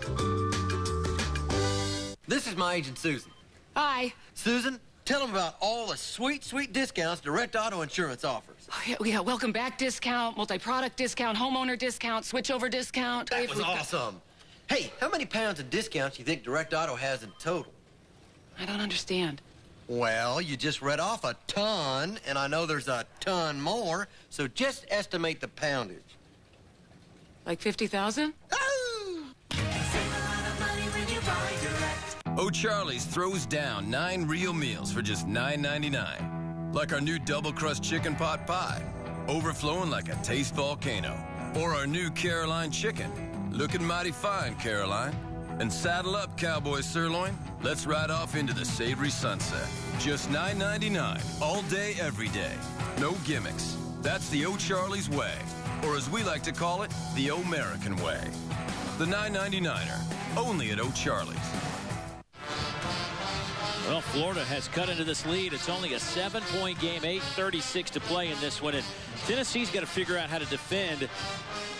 This is my agent, Susan. Hi. Susan, tell them about all the sweet, sweet discounts Direct Auto Insurance offers. Oh, we got welcome back discount, multi-product discount, homeowner discount, switchover discount. That was awesome. Hey, how many pounds of discounts do you think Direct Auto has in total? I don't understand. Well, you just read off a ton, and I know there's a ton more, so just estimate the poundage. Like 50,000? O'Charlie's throws down 9 real meals for just $9.99. Like our new double crust chicken pot pie, overflowing like a taste volcano. Or our new Caroline chicken, looking mighty fine, Caroline. And saddle up, cowboy sirloin. Let's ride off into the savory sunset. Just $9.99, all day, every day. No gimmicks. That's the O'Charlie's way. Or as we like to call it, the O'Merican way. The $9.99er, only at O'Charlie's. Well, Florida has cut into this lead. It's only a 7-point game, 8:36 to play in this one. And Tennessee's got to figure out how to defend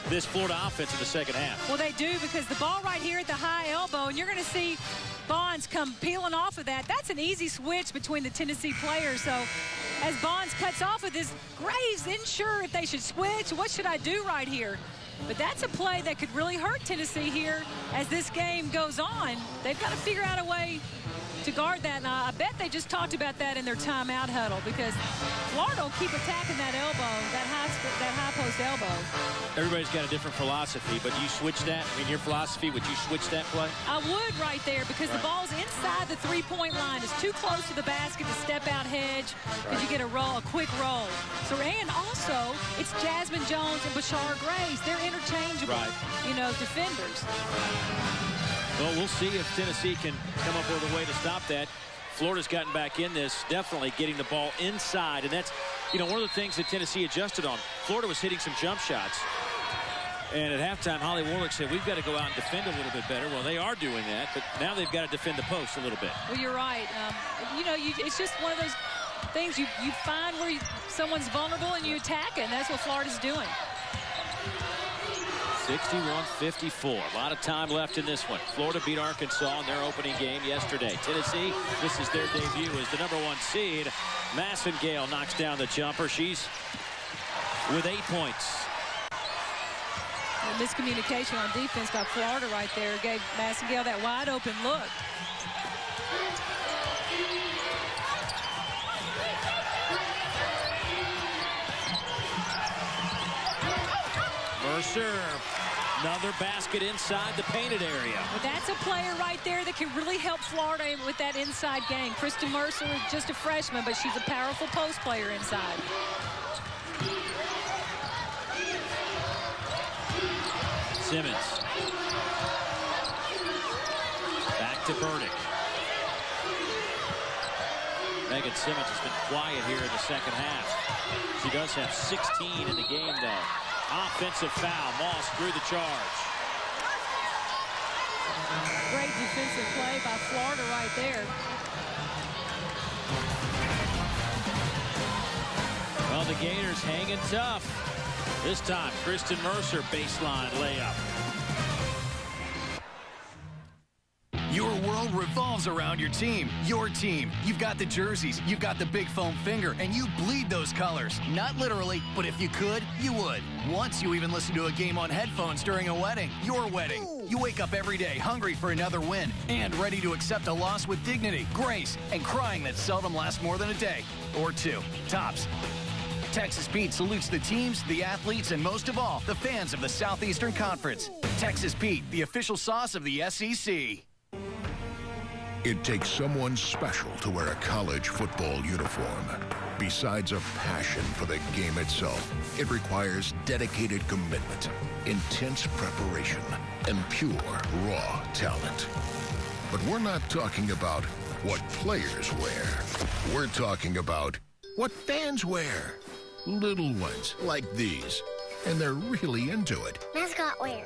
this Florida offense in the second half. Well, they do, because the ball right here at the high elbow, and you're going to see Bonds come peeling off of that. That's an easy switch between the Tennessee players. So as Bonds cuts off of this, Gray's isn't sure if they should switch. What should I do right here? But that's a play that could really hurt Tennessee here as this game goes on. They've got to figure out a way to guard that. And I bet they just talked about that in their timeout huddle, because Florida will keep attacking that elbow, that high post elbow. Everybody's got a different philosophy, but you switch that? I mean, your philosophy, would you switch that play? I would right there, because the ball's inside the three-point line. It's too close to the basket to step out hedge, because you get a quick roll. So, and also, it's Jasmine Jones and Bashar Grace. They're interchangeable, defenders. Well, we'll see if Tennessee can come up with a way to stop that. Florida's gotten back in this, definitely getting the ball inside. And that's, one of the things that Tennessee adjusted on. Florida was hitting some jump shots. And at halftime, Holly Warlick said, we've got to go out and defend a little bit better. Well, they are doing that, but now they've got to defend the post a little bit. Well, you're right. It's just one of those things you find where someone's vulnerable and you attack it, and that's what Florida's doing. 61-54. A lot of time left in this one. Florida beat Arkansas in their opening game yesterday. Tennessee, this is their debut as the #1 seed. Massengale knocks down the jumper. She's with 8 points. The miscommunication on defense by Florida right there gave Massengale that wide open look. Mercer, another basket inside the painted area. But that's a player right there that can really help Florida with that inside game. Kristen Mercer is just a freshman, but she's a powerful post player inside. Simmons. Back to Burdick. Megan Simmons has been quiet here in the second half. She does have 16 in the game, though. Offensive foul. Moss through the charge. Great defensive play by Florida right there. Well, the Gators hanging tough. This time, Kristen Mercer baseline layup. Your world revolves around your team. Your team. You've got the jerseys, you've got the big foam finger, and you bleed those colors. Not literally, but if you could, you would. Once you even listen to a game on headphones during a wedding. Your wedding. You wake up every day hungry for another win and ready to accept a loss with dignity, grace, and crying that seldom lasts more than a day or two. Tops. Texas Pete salutes the teams, the athletes, and most of all, the fans of the Southeastern Conference. Texas Pete, the official sauce of the SEC. It takes someone special to wear a college football uniform. Besides a passion for the game itself, it requires dedicated commitment, intense preparation, and pure, raw talent. But we're not talking about what players wear. We're talking about what fans wear. Little ones like these. And they're really into it. Mascot wear.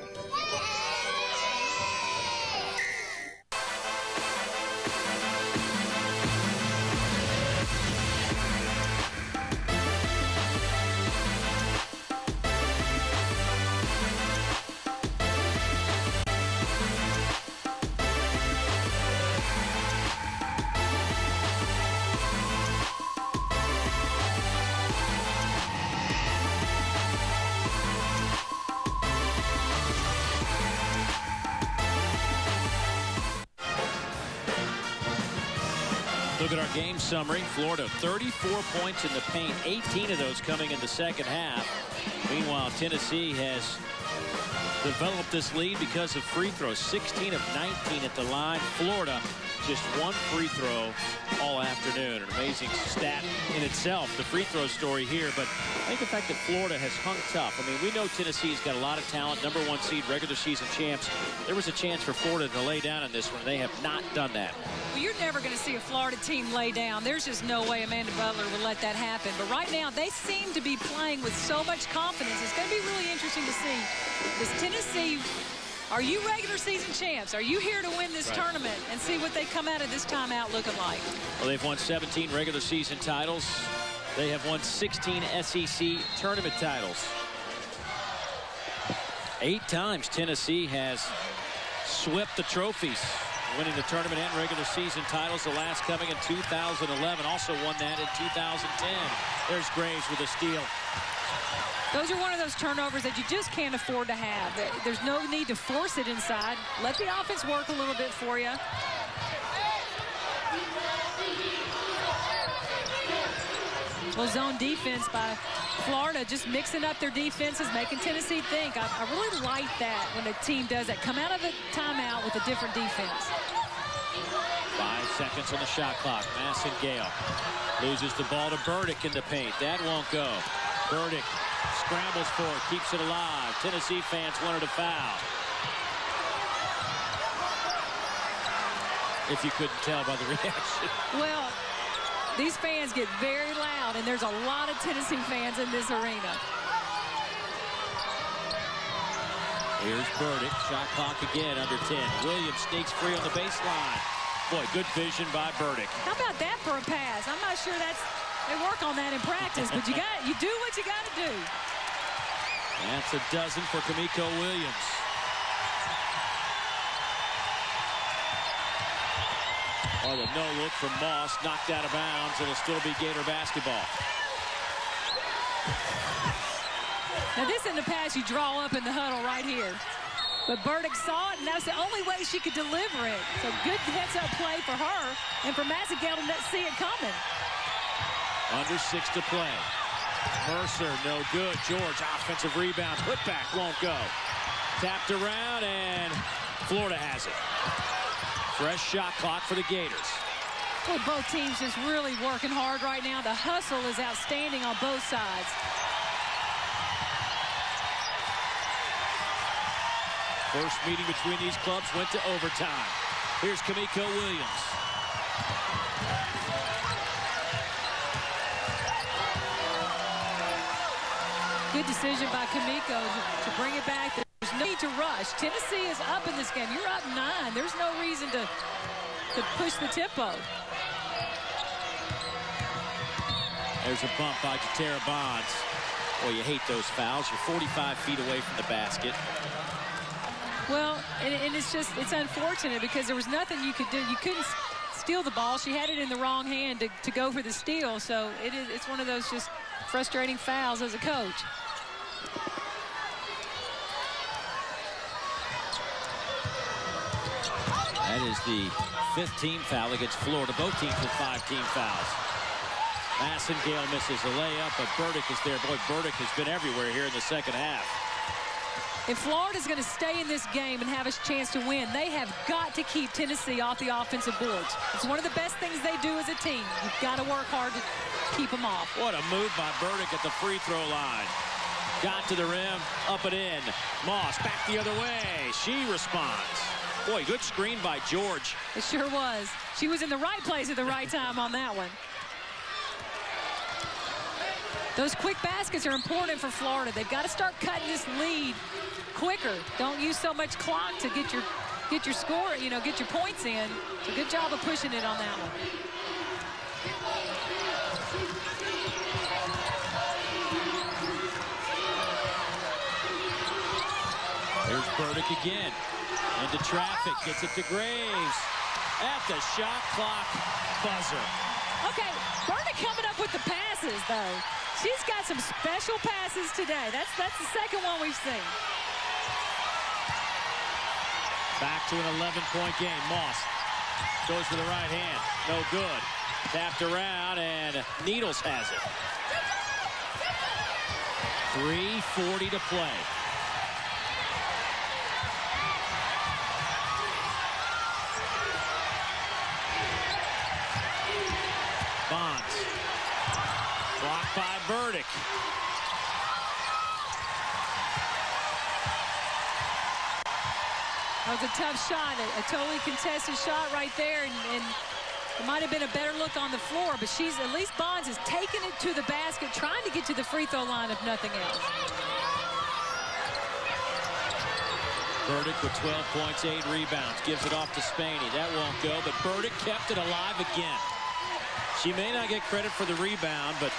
Look at our game summary. Florida 34 points in the paint, 18 of those coming in the second half. Meanwhile, Tennessee has developed this lead because of free throws, 16 of 19 at the line. Florida just one free throw all afternoon. An amazing stat in itself, the free throw story here. But I think the fact that Florida has hung tough. I mean, we know Tennessee's got a lot of talent, #1 seed, regular season champs. There was a chance for Florida to lay down in this one. They have not done that. Well, you're never going to see a Florida team lay down. There's just no way Amanda Butler will let that happen. But right now, they seem to be playing with so much confidence. It's going to be really interesting to see. Does Tennessee, are you regular season champs? Are you here to win this tournament and see what they come out of this timeout looking like? Well, they've won 17 regular season titles. They have won 16 SEC tournament titles. 8 times Tennessee has swept the trophies, winning the tournament and regular season titles, the last coming in 2011. Also won that in 2010. There's Graves with a steal. Those are one of those turnovers that you just can't afford to have. There's no need to force it inside. Let the offense work a little bit for you. Well, zone defense by Florida, just mixing up their defenses, making Tennessee think. I really like that when a team does that. Come out of the timeout with a different defense. 5 seconds on the shot clock. Massengale loses the ball to Burdick in the paint. That won't go. Burdick scrambles for it, keeps it alive. Tennessee fans wanted a foul. If you couldn't tell by the reaction. Well, these fans get very loud, and there's a lot of Tennessee fans in this arena. Here's Burdick. Shot clock again under 10. Williams sneaks free on the baseline. Boy, good vision by Burdick. How about that for a pass? I'm not sure they work on that in practice, but you do what you got to do. That's a dozen for Kamiko Williams. Oh, the no look from Moss, knocked out of bounds. It'll still be Gator basketball. Now this in the pass you draw up in the huddle right here. But Burdick saw it, and that's the only way she could deliver it. So good heads-up play for her, and for Massengale to not see it coming. Under 6 to play. Mercer, no good. George, offensive rebound. Put back, won't go. Tapped around, and Florida has it. Fresh shot clock for the Gators. Well, both teams just really working hard right now. The hustle is outstanding on both sides. First meeting between these clubs went to overtime. Here's Kamiko Williams. Good decision by Kamiko to bring it back. There's no need to rush. Tennessee is up in this game. You're up 9. There's no reason to push the tempo. There's a bump by Jatera Bonds. Boy, you hate those fouls. You're 45 feet away from the basket. Well, and it's unfortunate because there was nothing you could do. You couldn't steal the ball. She had it in the wrong hand to go for the steal. So it's one of those just frustrating fouls as a coach. That is the 5th team foul against Florida. Both teams with 5 team fouls. Massengale misses a layup, but Burdick is there. Boy, Burdick has been everywhere here in the second half. If Florida's going to stay in this game and have a chance to win, they have got to keep Tennessee off the offensive boards. It's one of the best things they do as a team. You've got to work hard to keep them off. What a move by Burdick at the free throw line. Got to the rim, up and in. Moss back the other way. She responds. Boy, good screen by George. It sure was. She was in the right place at the right time on that one. Those quick baskets are important for Florida. They've got to start cutting this lead quicker. Don't use so much clock to get your score, get your points in. So good job of pushing it on that one. Here's Burdick again. Into traffic, gets it to Graves. At the shot clock buzzer. Okay, Burdick coming up with the passes, though. She's got some special passes today. That's the second one we've seen. Back to an 11-point game. Moss goes to the right hand. No good. Tapped around, and Needles has it. 3:40 to play. Bonds. Blocked by Burdick. That was a tough shot, a totally contested shot right there, and it might have been a better look on the floor, but at least Bonds is taking it to the basket, trying to get to the free throw line if nothing else. Burdick with 12 points, 8 rebounds, gives it off to Spaney. That won't go, but Burdick kept it alive again. She may not get credit for the rebound, but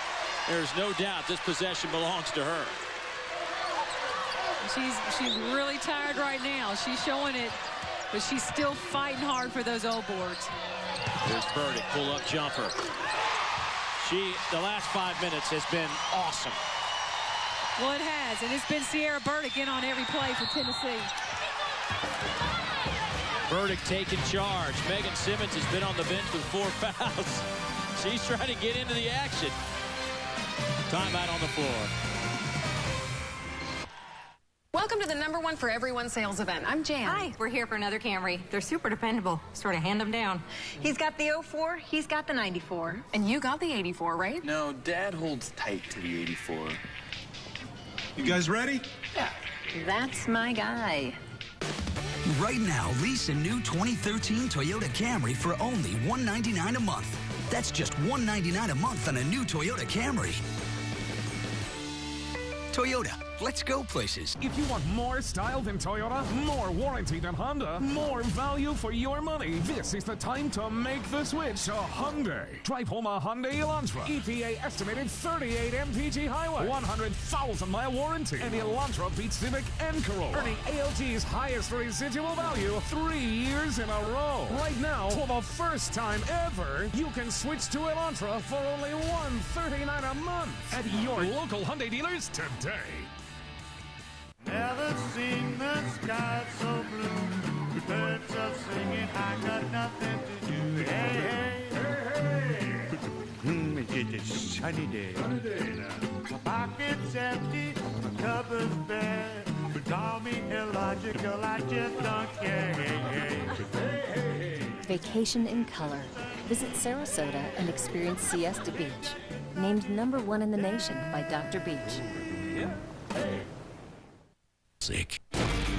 there's no doubt this possession belongs to her. She's really tired right now. She's showing it, but she's still fighting hard for those old boards. Here's Burdick, pull-up jumper. The last 5 minutes has been awesome. Well, it has, and it's been Sierra Burdick in on every play for Tennessee. Burdick taking charge. Megan Simmons has been on the bench with 4 fouls. She's trying to get into the action. Timeout on the floor. Welcome to the #1 for everyone sales event. I'm Jan. Hi, we're here for another Camry. They're super dependable. Sort of hand them down. He's got the 04, he's got the 94. And you got the 84, right? No, Dad holds tight to the 84. You guys ready? Yeah. That's my guy. Right now, lease a new 2013 Toyota Camry for only $199 a month. That's just $199 a month on a new Toyota Camry. Toyota, let's go places. If you want more style than Toyota, more warranty than Honda, more value for your money, this is the time to make the switch to Hyundai. Drive home a Hyundai Elantra. EPA estimated 38 mpg highway, 100,000-mile warranty, and Elantra beats Civic and Corolla, earning ALG's highest residual value 3 years in a row. Right now, for the first time ever, you can switch to Elantra for only $139 a month at your local Hyundai dealers today. Never seen the sky so blue. Birds are singing, I got nothing to do. Hey, hey, hey. It's a sunny day. My pocket's empty, my cupboard's bare. But call me illogical, I just don't care. Hey, hey. Vacation in color. Visit Sarasota and experience Siesta Beach. Named #1 in the nation by Dr. Beach.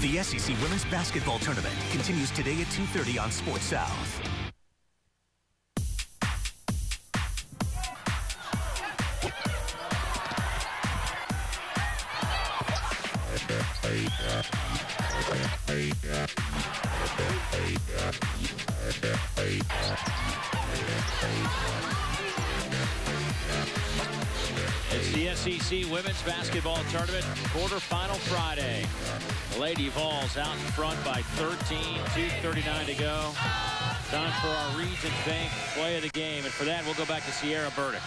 The SEC Women's Basketball Tournament continues today at 2:30 on Sports South. It's the SEC Women's Basketball Tournament quarterfinal Friday. The Lady Vols out in front by 13, 2:39 to go. Time for our Regions Bank play of the game, and for that we'll go back to Sierra Burdick.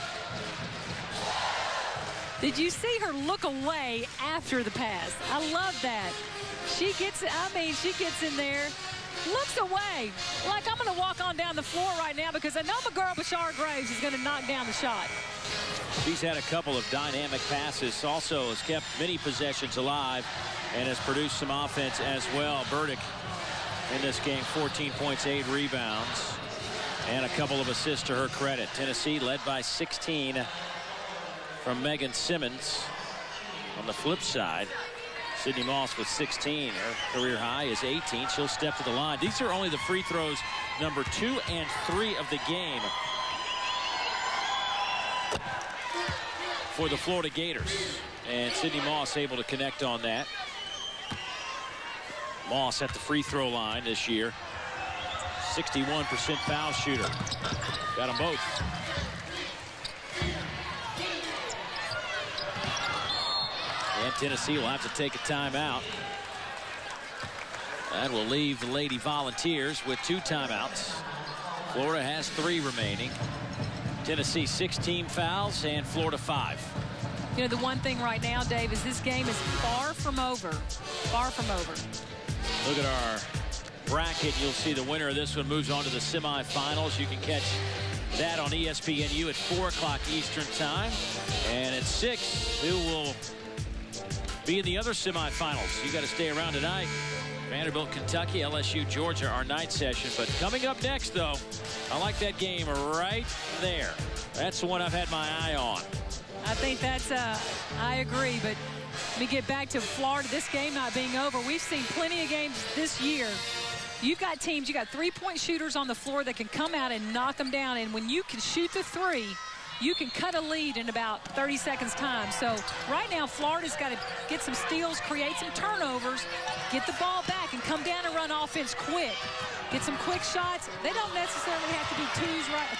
Did you see her look away after the pass? I love that. She gets in there, looks away, like I'm going to walk on down the floor right now because I know my girl Bashar Graves is going to knock down the shot. She's had a couple of dynamic passes, also has kept many possessions alive, and has produced some offense as well. Burdick in this game, 14 points, 8 rebounds, and a couple of assists to her credit. Tennessee led by 16 from Megan Simmons. On the flip side, Sydney Moss with 16. Her career high is 18. She'll step to the line. These are only the free throws number 2 and 3 of the game for the Florida Gators. And Sydney Moss able to connect on that. Moss at the free throw line this year. 61% foul shooter. Got them both. And Tennessee will have to take a timeout. That will leave the Lady Volunteers with 2 timeouts. Florida has 3 remaining. Tennessee 16 fouls and Florida 5. You know, the one thing right now, Dave, is this game is far from over. Far from over. Look at our bracket. You'll see the winner of this one moves on to the semifinals. You can catch that on ESPNU at 4 o'clock Eastern time. And at 6, who will be in the other semifinals? You got to stay around tonight. Vanderbilt, Kentucky, LSU, Georgia, our night session. But coming up next, though, I like that game right there. That's the one I've had my eye on. I think that's, I agree. But let me get back to Florida. This game not being over. We've seen plenty of games this year. You've got teams, you got 3-point shooters on the floor that can come out and knock them down. And when you can shoot the 3, you can cut a lead in about 30 seconds time. So right now, Florida's got to get some steals, create some turnovers, get the ball back, and come down and run offense quick. Get some quick shots. They don't necessarily have to be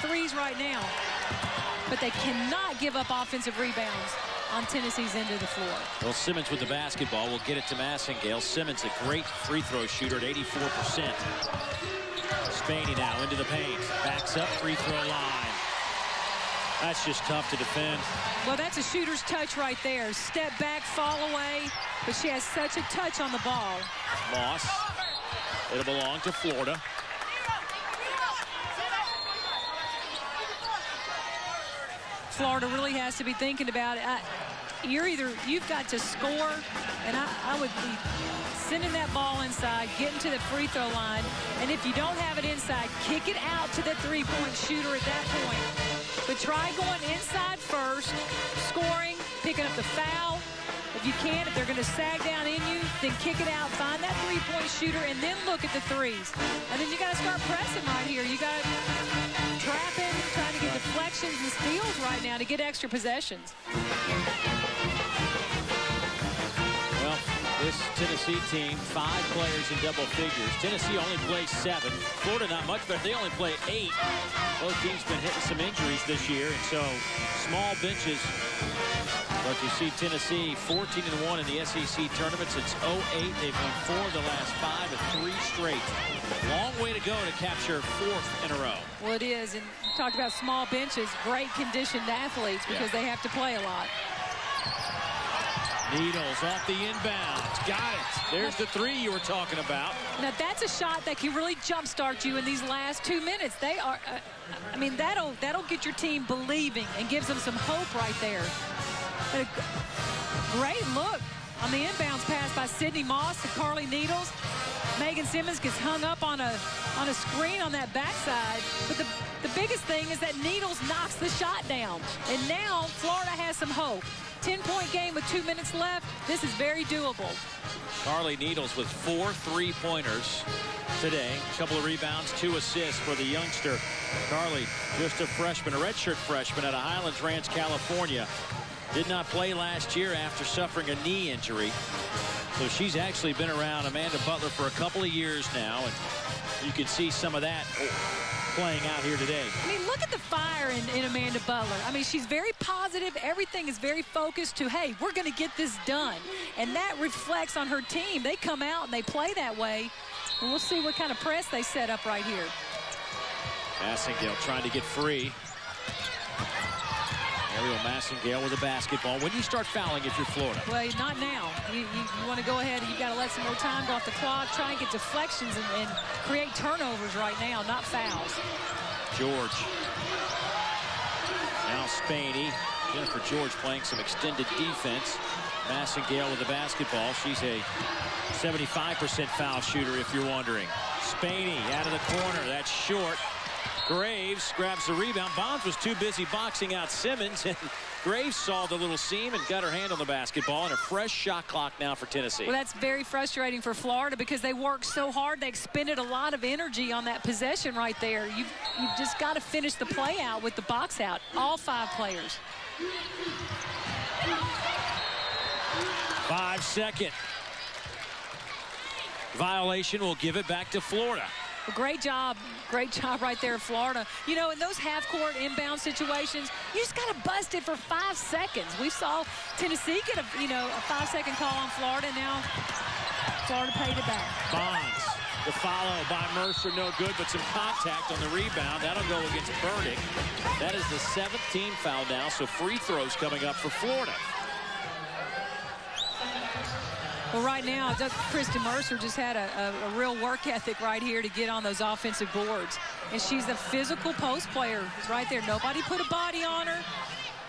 3s right now, but they cannot give up offensive rebounds on Tennessee's end of the floor. Well, Simmons with the basketball will get it to Massengale. Simmons, a great free throw shooter at 84%. Spaney now into the paint. Backs up, free throw line. That's just tough to defend. Well, that's a shooter's touch right there. Step back, fall away, but she has such a touch on the ball. Moss. It'll belong to Florida. Florida really has to be thinking about it. You've got to score, and I would be sending that ball inside, getting to the free throw line, and if you don't have it inside, kick it out to the 3-point shooter at that point. But try going inside first, scoring, picking up the foul. If you can, if they're going to sag down in you, then kick it out, find that 3-point shooter, and then look at the 3s. And then you got to start pressing right here. You got to trap in, trying to get deflections and steals right now to get extra possessions. Well, this Tennessee team, 5 players in double figures. Tennessee only plays 7. Florida not much better. They only play 8. Both teams been hitting some injuries this year, and so small benches. But you see Tennessee 14-1 in the SEC tournament since 08. They've won 4 of the last 5 and 3 straight. Long way to go to capture 4th in a row. Well, it is. And you talked about small benches, great conditioned athletes because they have to play a lot. Needles off the inbound. Got it. There's the 3 you were talking about. Now, that's a shot that can really jumpstart you in these last 2 minutes. They are, I mean, that'll get your team believing and gives them some hope right there. But a great look on the inbounds pass by Sydney Moss to Carly Needles. Megan Simmons gets hung up on a screen on that backside. But the biggest thing is that Needles knocks the shot down. And now Florida has some hope. 10-point game with 2 minutes left. This is very doable. Carly Needles with 4 3-pointers today. A couple of rebounds, 2 assists for the youngster. Carly, just a freshman, a redshirt freshman out of Highlands Ranch, California. Did not play last year after suffering a knee injury. So she's actually been around Amanda Butler for a couple of years now, and you can see some of that playing out here today. I mean, look at the fire in Amanda Butler. I mean, she's very positive. Everything is very focused to, hey, we're going to get this done. And that reflects on her team. They come out and they play that way. And we'll see what kind of press they set up right here. Massengale trying to get free. Ariel Massengale with a basketball. When do you start fouling if you're Florida? Well, not now. You want to go ahead and you've got to let some more time go off the clock. Try and get deflections and create turnovers right now, not fouls. George. Now Spaney Jennifer George playing some extended defense. Massengale with the basketball. She's a 75% foul shooter, if you're wondering. Spaney out of the corner. That's short. Graves grabs the rebound. Bonds was too busy boxing out Simmons, and Graves saw the little seam and got her hand on the basketball, and a fresh shot clock now for Tennessee. Well, that's very frustrating for Florida because they worked so hard. They expended a lot of energy on that possession right there. You've just got to finish the play out with the box out, all 5 players. 5-second violation will give it back to Florida. Well, great job right there, Florida. You know, in those half-court inbound situations, you just got to bust it for 5 seconds. We saw Tennessee get a 5-second call on Florida. Now Florida paid it back. Bonds, the follow by Mercer, no good, but some contact on the rebound. That'll go against Burdick. That is the 7th team foul now, so free throws coming up for Florida. Well, right now, Kristen Mercer just had a real work ethic right here to get on those offensive boards. And she's a physical post player right there. Nobody put a body on her.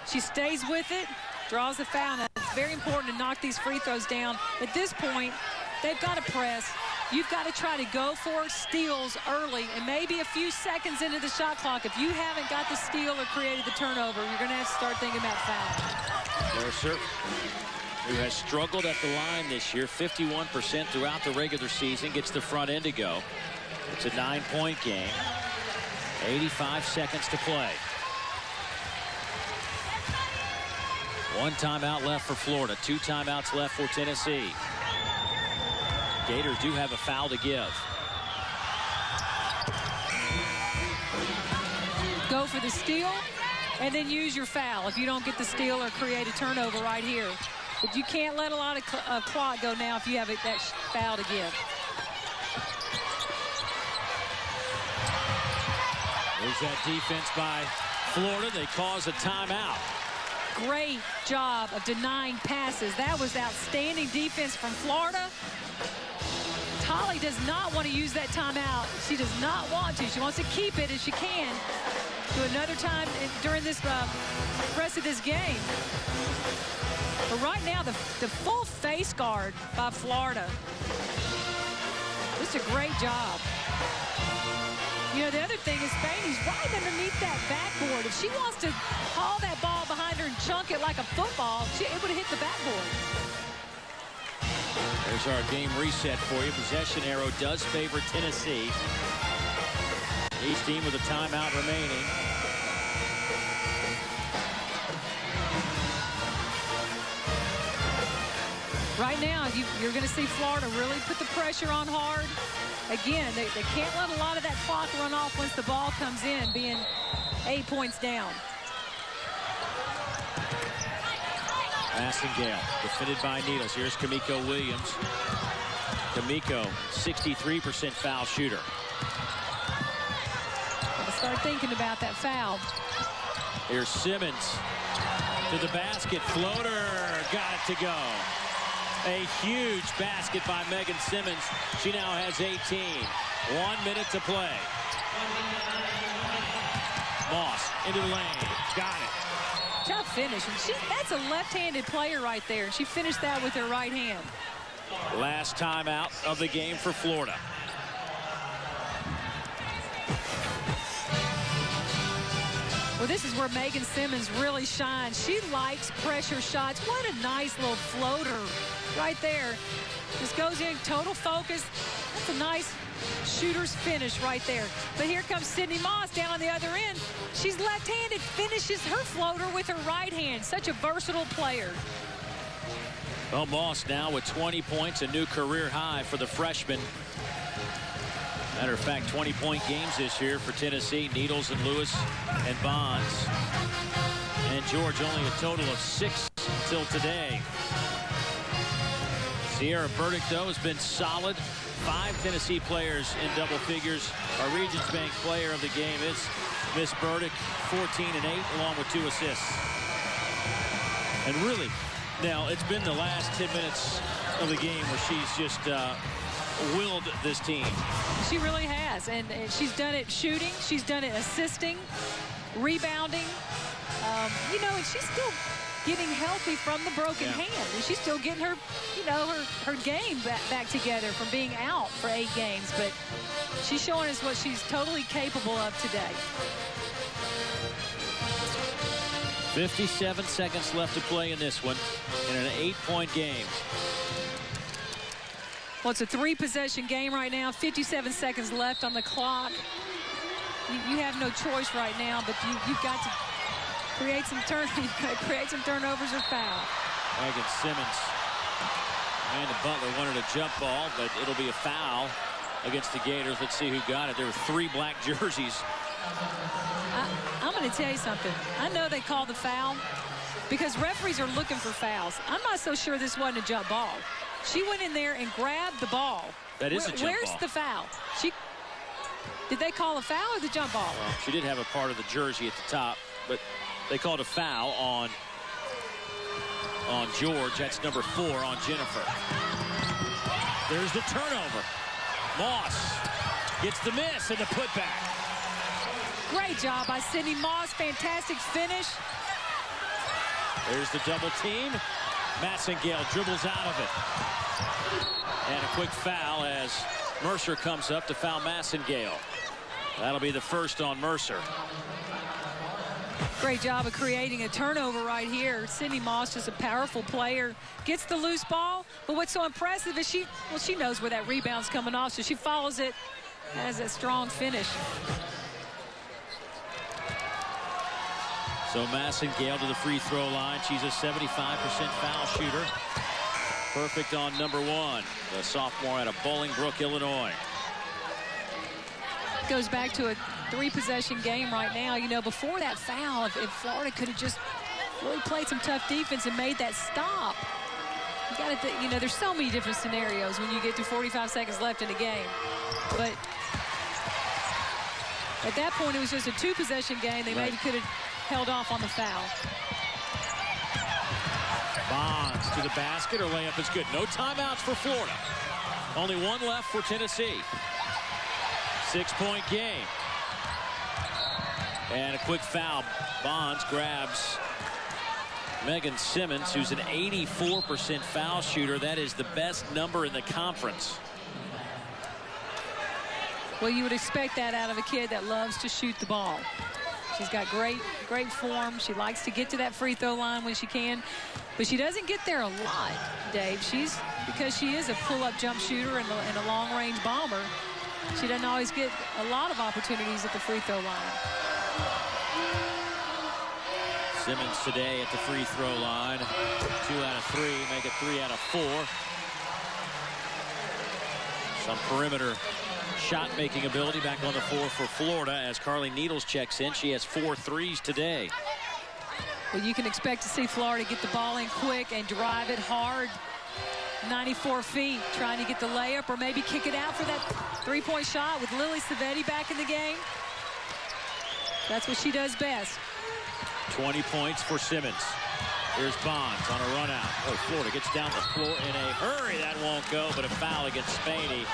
She stays with it, draws the foul. Now, it's very important to knock these free throws down. At this point, they've got to press. You've got to try to go for steals early, and maybe a few seconds into the shot clock. If you haven't got the steal or created the turnover, you're going to have to start thinking about foul. Mercer, who has struggled at the line this year, 51% throughout the regular season, gets the front end to go. It's a 9-point game. 85 seconds to play. 1 timeout left for Florida. 2 timeouts left for Tennessee. Gators do have a foul to give. Go for the steal and then use your foul if you don't get the steal or create a turnover right here. But you can't let a lot of clock go now if you have that foul to give. There's that defense by Florida. They cause a timeout. Great job of denying passes. That was outstanding defense from Florida. Tolly does not want to use that timeout. She does not want to. She wants to keep it as she can to another time during this rest of this game. But right now, the full face guard by Florida. Just a great job. You know, the other thing is Spaney's right underneath that backboard. If she wants to haul that ball behind her and chunk it like a football, it would have hit the backboard. There's our game reset for you. Possession arrow does favor Tennessee. Each team with a timeout remaining. Right now, you're going to see Florida really put the pressure on hard. Again, they can't let a lot of that clock run off once the ball comes in, being 8 points down. Massengale, defended by Needles. Here's Kamiko Williams. Kamiko, 63% foul shooter. Gotta start thinking about that foul. Here's Simmons to the basket. Floater, got it to go. A huge basket by Megan Simmons. She now has 18. 1 minute to play. Moss into the lane. Got it. Tough finish. And that's a left-handed player right there. And she finished that with her right hand. Last timeout of the game for Florida. Well, this is where Megan Simmons really shines. She likes pressure shots. What a nice little floater right there. Just goes in, total focus. That's a nice shooter's finish right there. But here comes Sydney Moss down on the other end. She's left-handed, finishes her floater with her right hand. Such a versatile player. Well, Moss now with 20 points, a new career high for the freshman. Matter of fact, 20-point games this year for Tennessee. Needles and Lewis and Bonds. And George only a total of 6 until today. Sierra Burdick, though, has been solid. 5 Tennessee players in double figures. Our Regions Bank player of the game is Miss Burdick, 14 and 8, along with 2 assists. And really, now it's been the last 10 minutes of the game where she's just willed this team. She really has, and she's done it shooting, she's done it assisting, rebounding. You know, and she's still getting healthy from the broken hand. And she's still getting her, you know, her game back together from being out for 8 games. But she's showing us what she's totally capable of today. 57 seconds left to play in this one in an 8-point game. Well, it's a 3-possession game right now. 57 seconds left on the clock. You have no choice right now, but you've got to create some turnovers or foul. Megan Simmons. Amanda Butler wanted a jump ball, but it'll be a foul against the Gators. Let's see who got it. There were 3 black jerseys. I'm going to tell you something. I know they call the foul because referees are looking for fouls. I'm not so sure this wasn't a jump ball. She went in there and grabbed the ball. That is a jump ball. Where's the foul? Did they call a foul or the jump ball? Well, she did have a part of the jersey at the top, but they called a foul on George. That's number 4 on Jennifer. There's the turnover. Moss gets the miss and the putback. Great job by Sydney Moss. Fantastic finish. There's the double team. Massengale dribbles out of it. And a quick foul as Mercer comes up to foul Massengale. That'll be the first on Mercer. Great job of creating a turnover right here. Sydney Moss, just a powerful player, gets the loose ball. But what's so impressive is she knows where that rebound's coming off, so she follows it, has a strong finish. So Massengale to the free throw line. She's a 75% foul shooter. Perfect on number 1. The sophomore out of Bolingbrook, Illinois. Goes back to a 3-possession game right now. You know, before that foul, if Florida could have just really played some tough defense and made that stop. You got to, you know, there's so many different scenarios when you get to 45 seconds left in a game. But at that point, it was just a 2-possession game. They maybe could have held off on the foul. Bonds to the basket. Her layup is good. No timeouts for Florida. Only 1 left for Tennessee. 6-point game. And a quick foul. Bonds grabs Megan Simmons, who's an 84% foul shooter. That is the best number in the conference. Well, you would expect that out of a kid that loves to shoot the ball. She's got great form. She likes to get to that free throw line when she can, but she doesn't get there a lot, Dave. Because she is a pull-up jump shooter and a long-range bomber. She doesn't always get a lot of opportunities at the free throw line. Simmons today at the free throw line. 2 out of 3, make it 3 out of 4. Some perimeter shot-making ability back on the floor for Florida as Carly Needles checks in. She has 4 threes today. Well, you can expect to see Florida get the ball in quick and drive it hard. 94 feet, trying to get the layup or maybe kick it out for that 3-point shot with Lily Savetti back in the game. That's what she does best. 20 points for Simmons. Here's Bonds on a run out. Oh, Florida gets down the floor in a hurry. That won't go, but a foul against Spaney.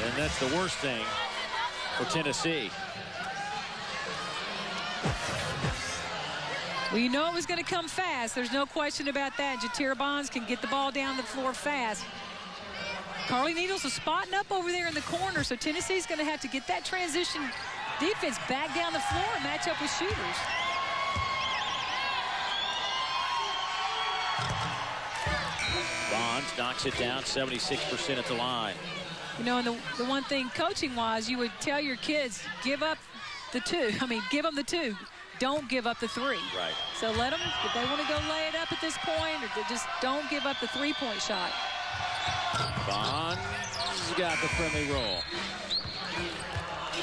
And that's the worst thing for Tennessee. Well, you know it was going to come fast. There's no question about that. Jatira Bonds can get the ball down the floor fast. Carly Needles is spotting up over there in the corner, so Tennessee's going to have to get that transition defense back down the floor and match up with shooters. Bonds knocks it down, 76% at the line. You know, and the one thing coaching-wise, you would tell your kids, give up the 2. I mean, give them the 2. Don't give up the 3. Right. So let them, if they want to go lay it up at this point, or just don't give up the 3-point shot. Bonds got the friendly roll.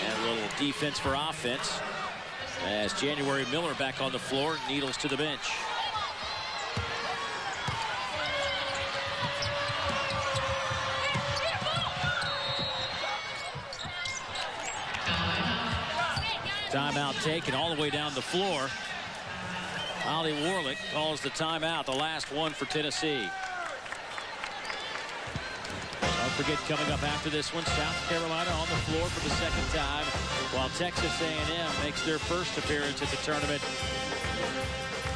And a little defense for offense as January Miller back on the floor, Needles to the bench. Timeout taken all the way down the floor. Ollie Warlick calls the timeout, the last one for Tennessee. Don't forget, coming up after this one, South Carolina on the floor for the 2nd time, while Texas A&M makes their first appearance at the tournament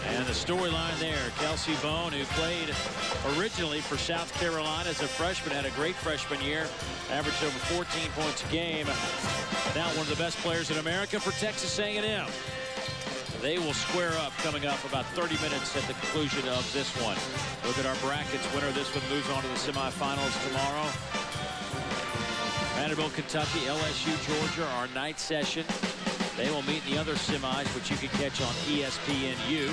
And the storyline there, Kelsey Bone, who played originally for South Carolina as a freshman, had a great freshman year, averaged over 14 points a game. Now one of the best players in America for Texas A&M. They will square up coming up about 30 minutes at the conclusion of this one. Look at our brackets. Winner of this one moves on to the semifinals tomorrow. Vanderbilt, Kentucky, LSU, Georgia, our night session. They will meet in the other semis, which you can catch on ESPNU.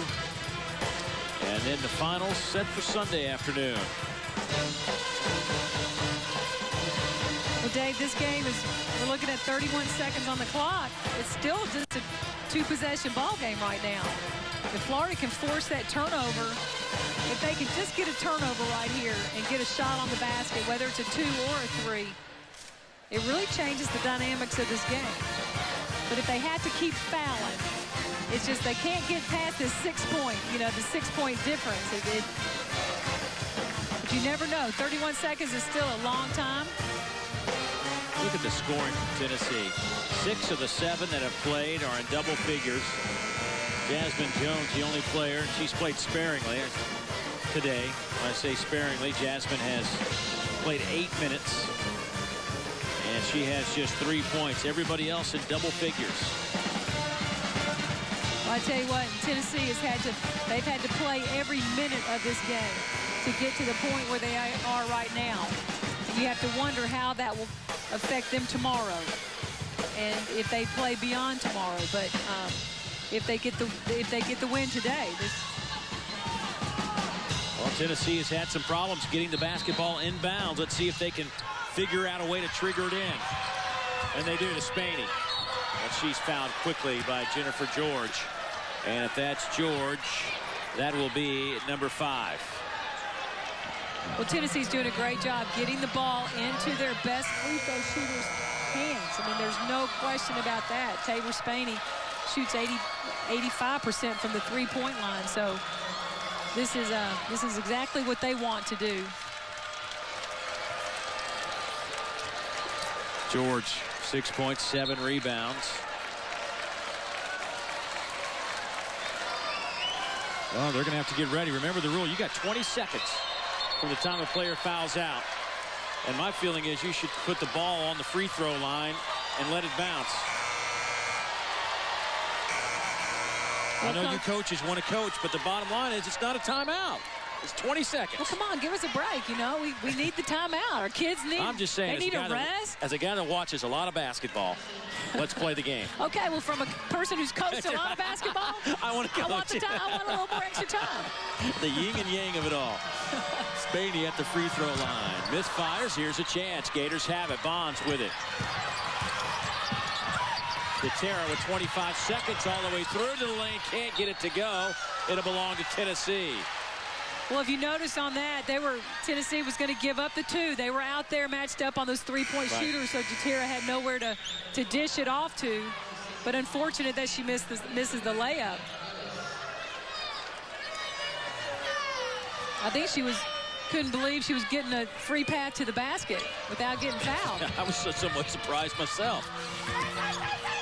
And then the finals set for Sunday afternoon. Well, Dave, this game is, we're looking at 31 seconds on the clock. It's still just a two-possession ball game right now. If Florida can force that turnover, if they can just get a turnover right here and get a shot on the basket, whether it's a 2 or a 3, it really changes the dynamics of this game. But if they have to keep fouling, it's just they can't get past this 6-point, the 6-point difference. But you never know. 31 seconds is still a long time. Look at the scoring from Tennessee. 6 of the 7 that have played are in double figures. Jasmine Jones, the only player, she's played sparingly today. When I say sparingly, Jasmine has played 8 minutes. And she has just 3 points. Everybody else in double figures. Well, I tell you what, Tennessee they've had to play every minute of this game to get to the point where they are right now. And you have to wonder how that will affect them tomorrow, and if they play beyond tomorrow. But if they get the win today, Well, Tennessee has had some problems getting the basketball inbounds. Let's see if they can figure out a way to trigger it in. And they do to Spaney. And she's fouled quickly by Jennifer George. And if that's George, that will be number 5. Well, Tennessee's doing a great job getting the ball into their best free throw shooters' hands. I mean, there's no question about that. Tabor Spaney shoots 85% from the three-point line. So this is exactly what they want to do. George, 6 points, 7 rebounds. Well, they're going to have to get ready. Remember the rule. You got 20 seconds from the time a player fouls out. And my feeling is you should put the ball on the free throw line and let it bounce. I know you coaches want to coach, but the bottom line is it's not a timeout. It's 20 seconds. Well, come on, give us a break. We need the timeout. Our kids I'm just saying, they need a rest. As a guy that watches a lot of basketball, let's play the game. Okay, well, from a person who's coached a lot of basketball, I want I want a little more extra time. The yin and yang of it all. Spaney at the free throw line. Misfires. Here's a chance. Gators have it. Bonds with it. Gutierrez with 25 seconds all the way through to the lane. Can't get it to go. It'll belong to Tennessee. Well, if you notice on that, Tennessee was going to give up the 2. They were out there matched up on those three-point shooters, so Gutierrez had nowhere to dish it off to. But unfortunate that she misses the layup. I think she couldn't believe she was getting a free path to the basket without getting fouled. I was somewhat surprised myself.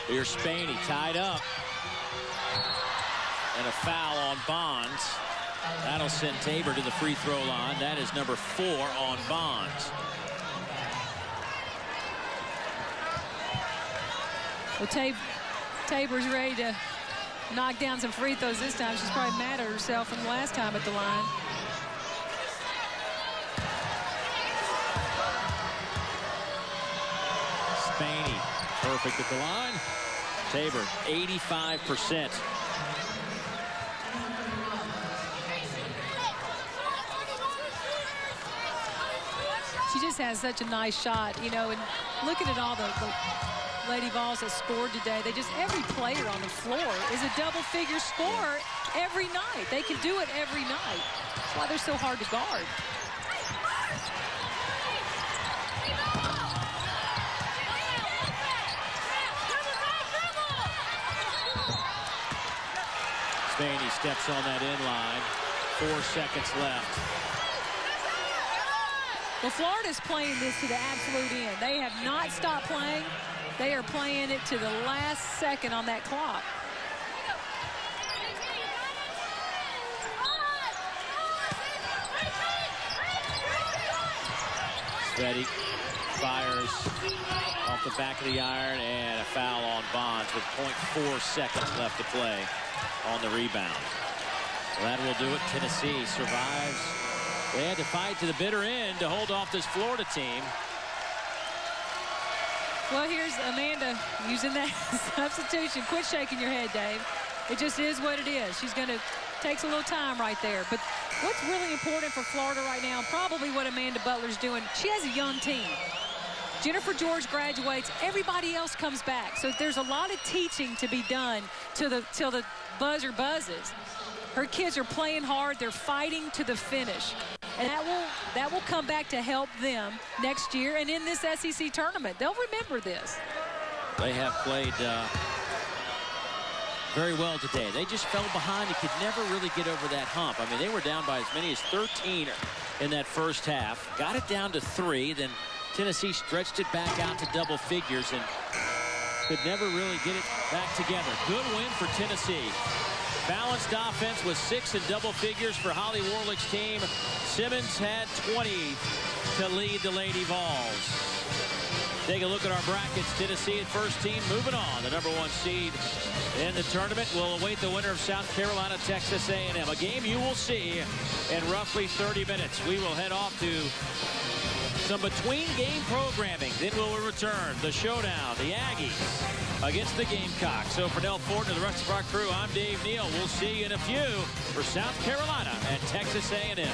Here's Spaney tied up. And a foul on Bonds. That'll send Tabor to the free throw line. That is number 4 on Bonds. Well, Tabor's ready to knock down some free throws this time. She's probably mad at herself from last time at the line. Spaney, perfect at the line. Tabor, 85%. She just has such a nice shot, and looking at all the Lady Vols that scored today, every player on the floor is a double-figure scorer every night. They can do it every night. That's why they're so hard to guard. Spaney steps on that in line. 4 seconds left. Well, Florida's playing this to the absolute end. They have not stopped playing. They are playing it to the last second on that clock. Petty fires off the back of the iron, and a foul on Bonds with 0.4 seconds left to play on the rebound. Well, that will do it. Tennessee survives. They had to fight to the bitter end to hold off this Florida team. Well, here's Amanda using that substitution. Quit shaking your head, Dave. It just is what it is. She's going to takes a little time right there. But what's really important for Florida right now, probably what Amanda Butler's doing, she has a young team. Jennifer George graduates, everybody else comes back. So there's a lot of teaching to be done till the buzzer buzzes. Her kids are playing hard, they're fighting to the finish. And that will come back to help them next year and in this SEC tournament. They'll remember this. They have played very well today. They just fell behind and could never really get over that hump. I mean, they were down by as many as 13 in that first half. Got it down to 3. Then Tennessee stretched it back out to double figures and could never really get it back together. Good win for Tennessee. Balanced offense with 6 in double figures for Holly Warlick's team. Simmons had 20 to lead the Lady Vols. Take a look at our brackets. Tennessee at first team moving on. The #1 seed in the tournament will await the winner of South Carolina, Texas A&M. A game you will see in roughly 30 minutes. We will head off to some between-game programming. Then we'll return. The showdown, the Aggies against the Gamecocks. So for Nell Ford and the rest of our crew, I'm Dave Neal. We'll see you in a few for South Carolina and Texas A&M.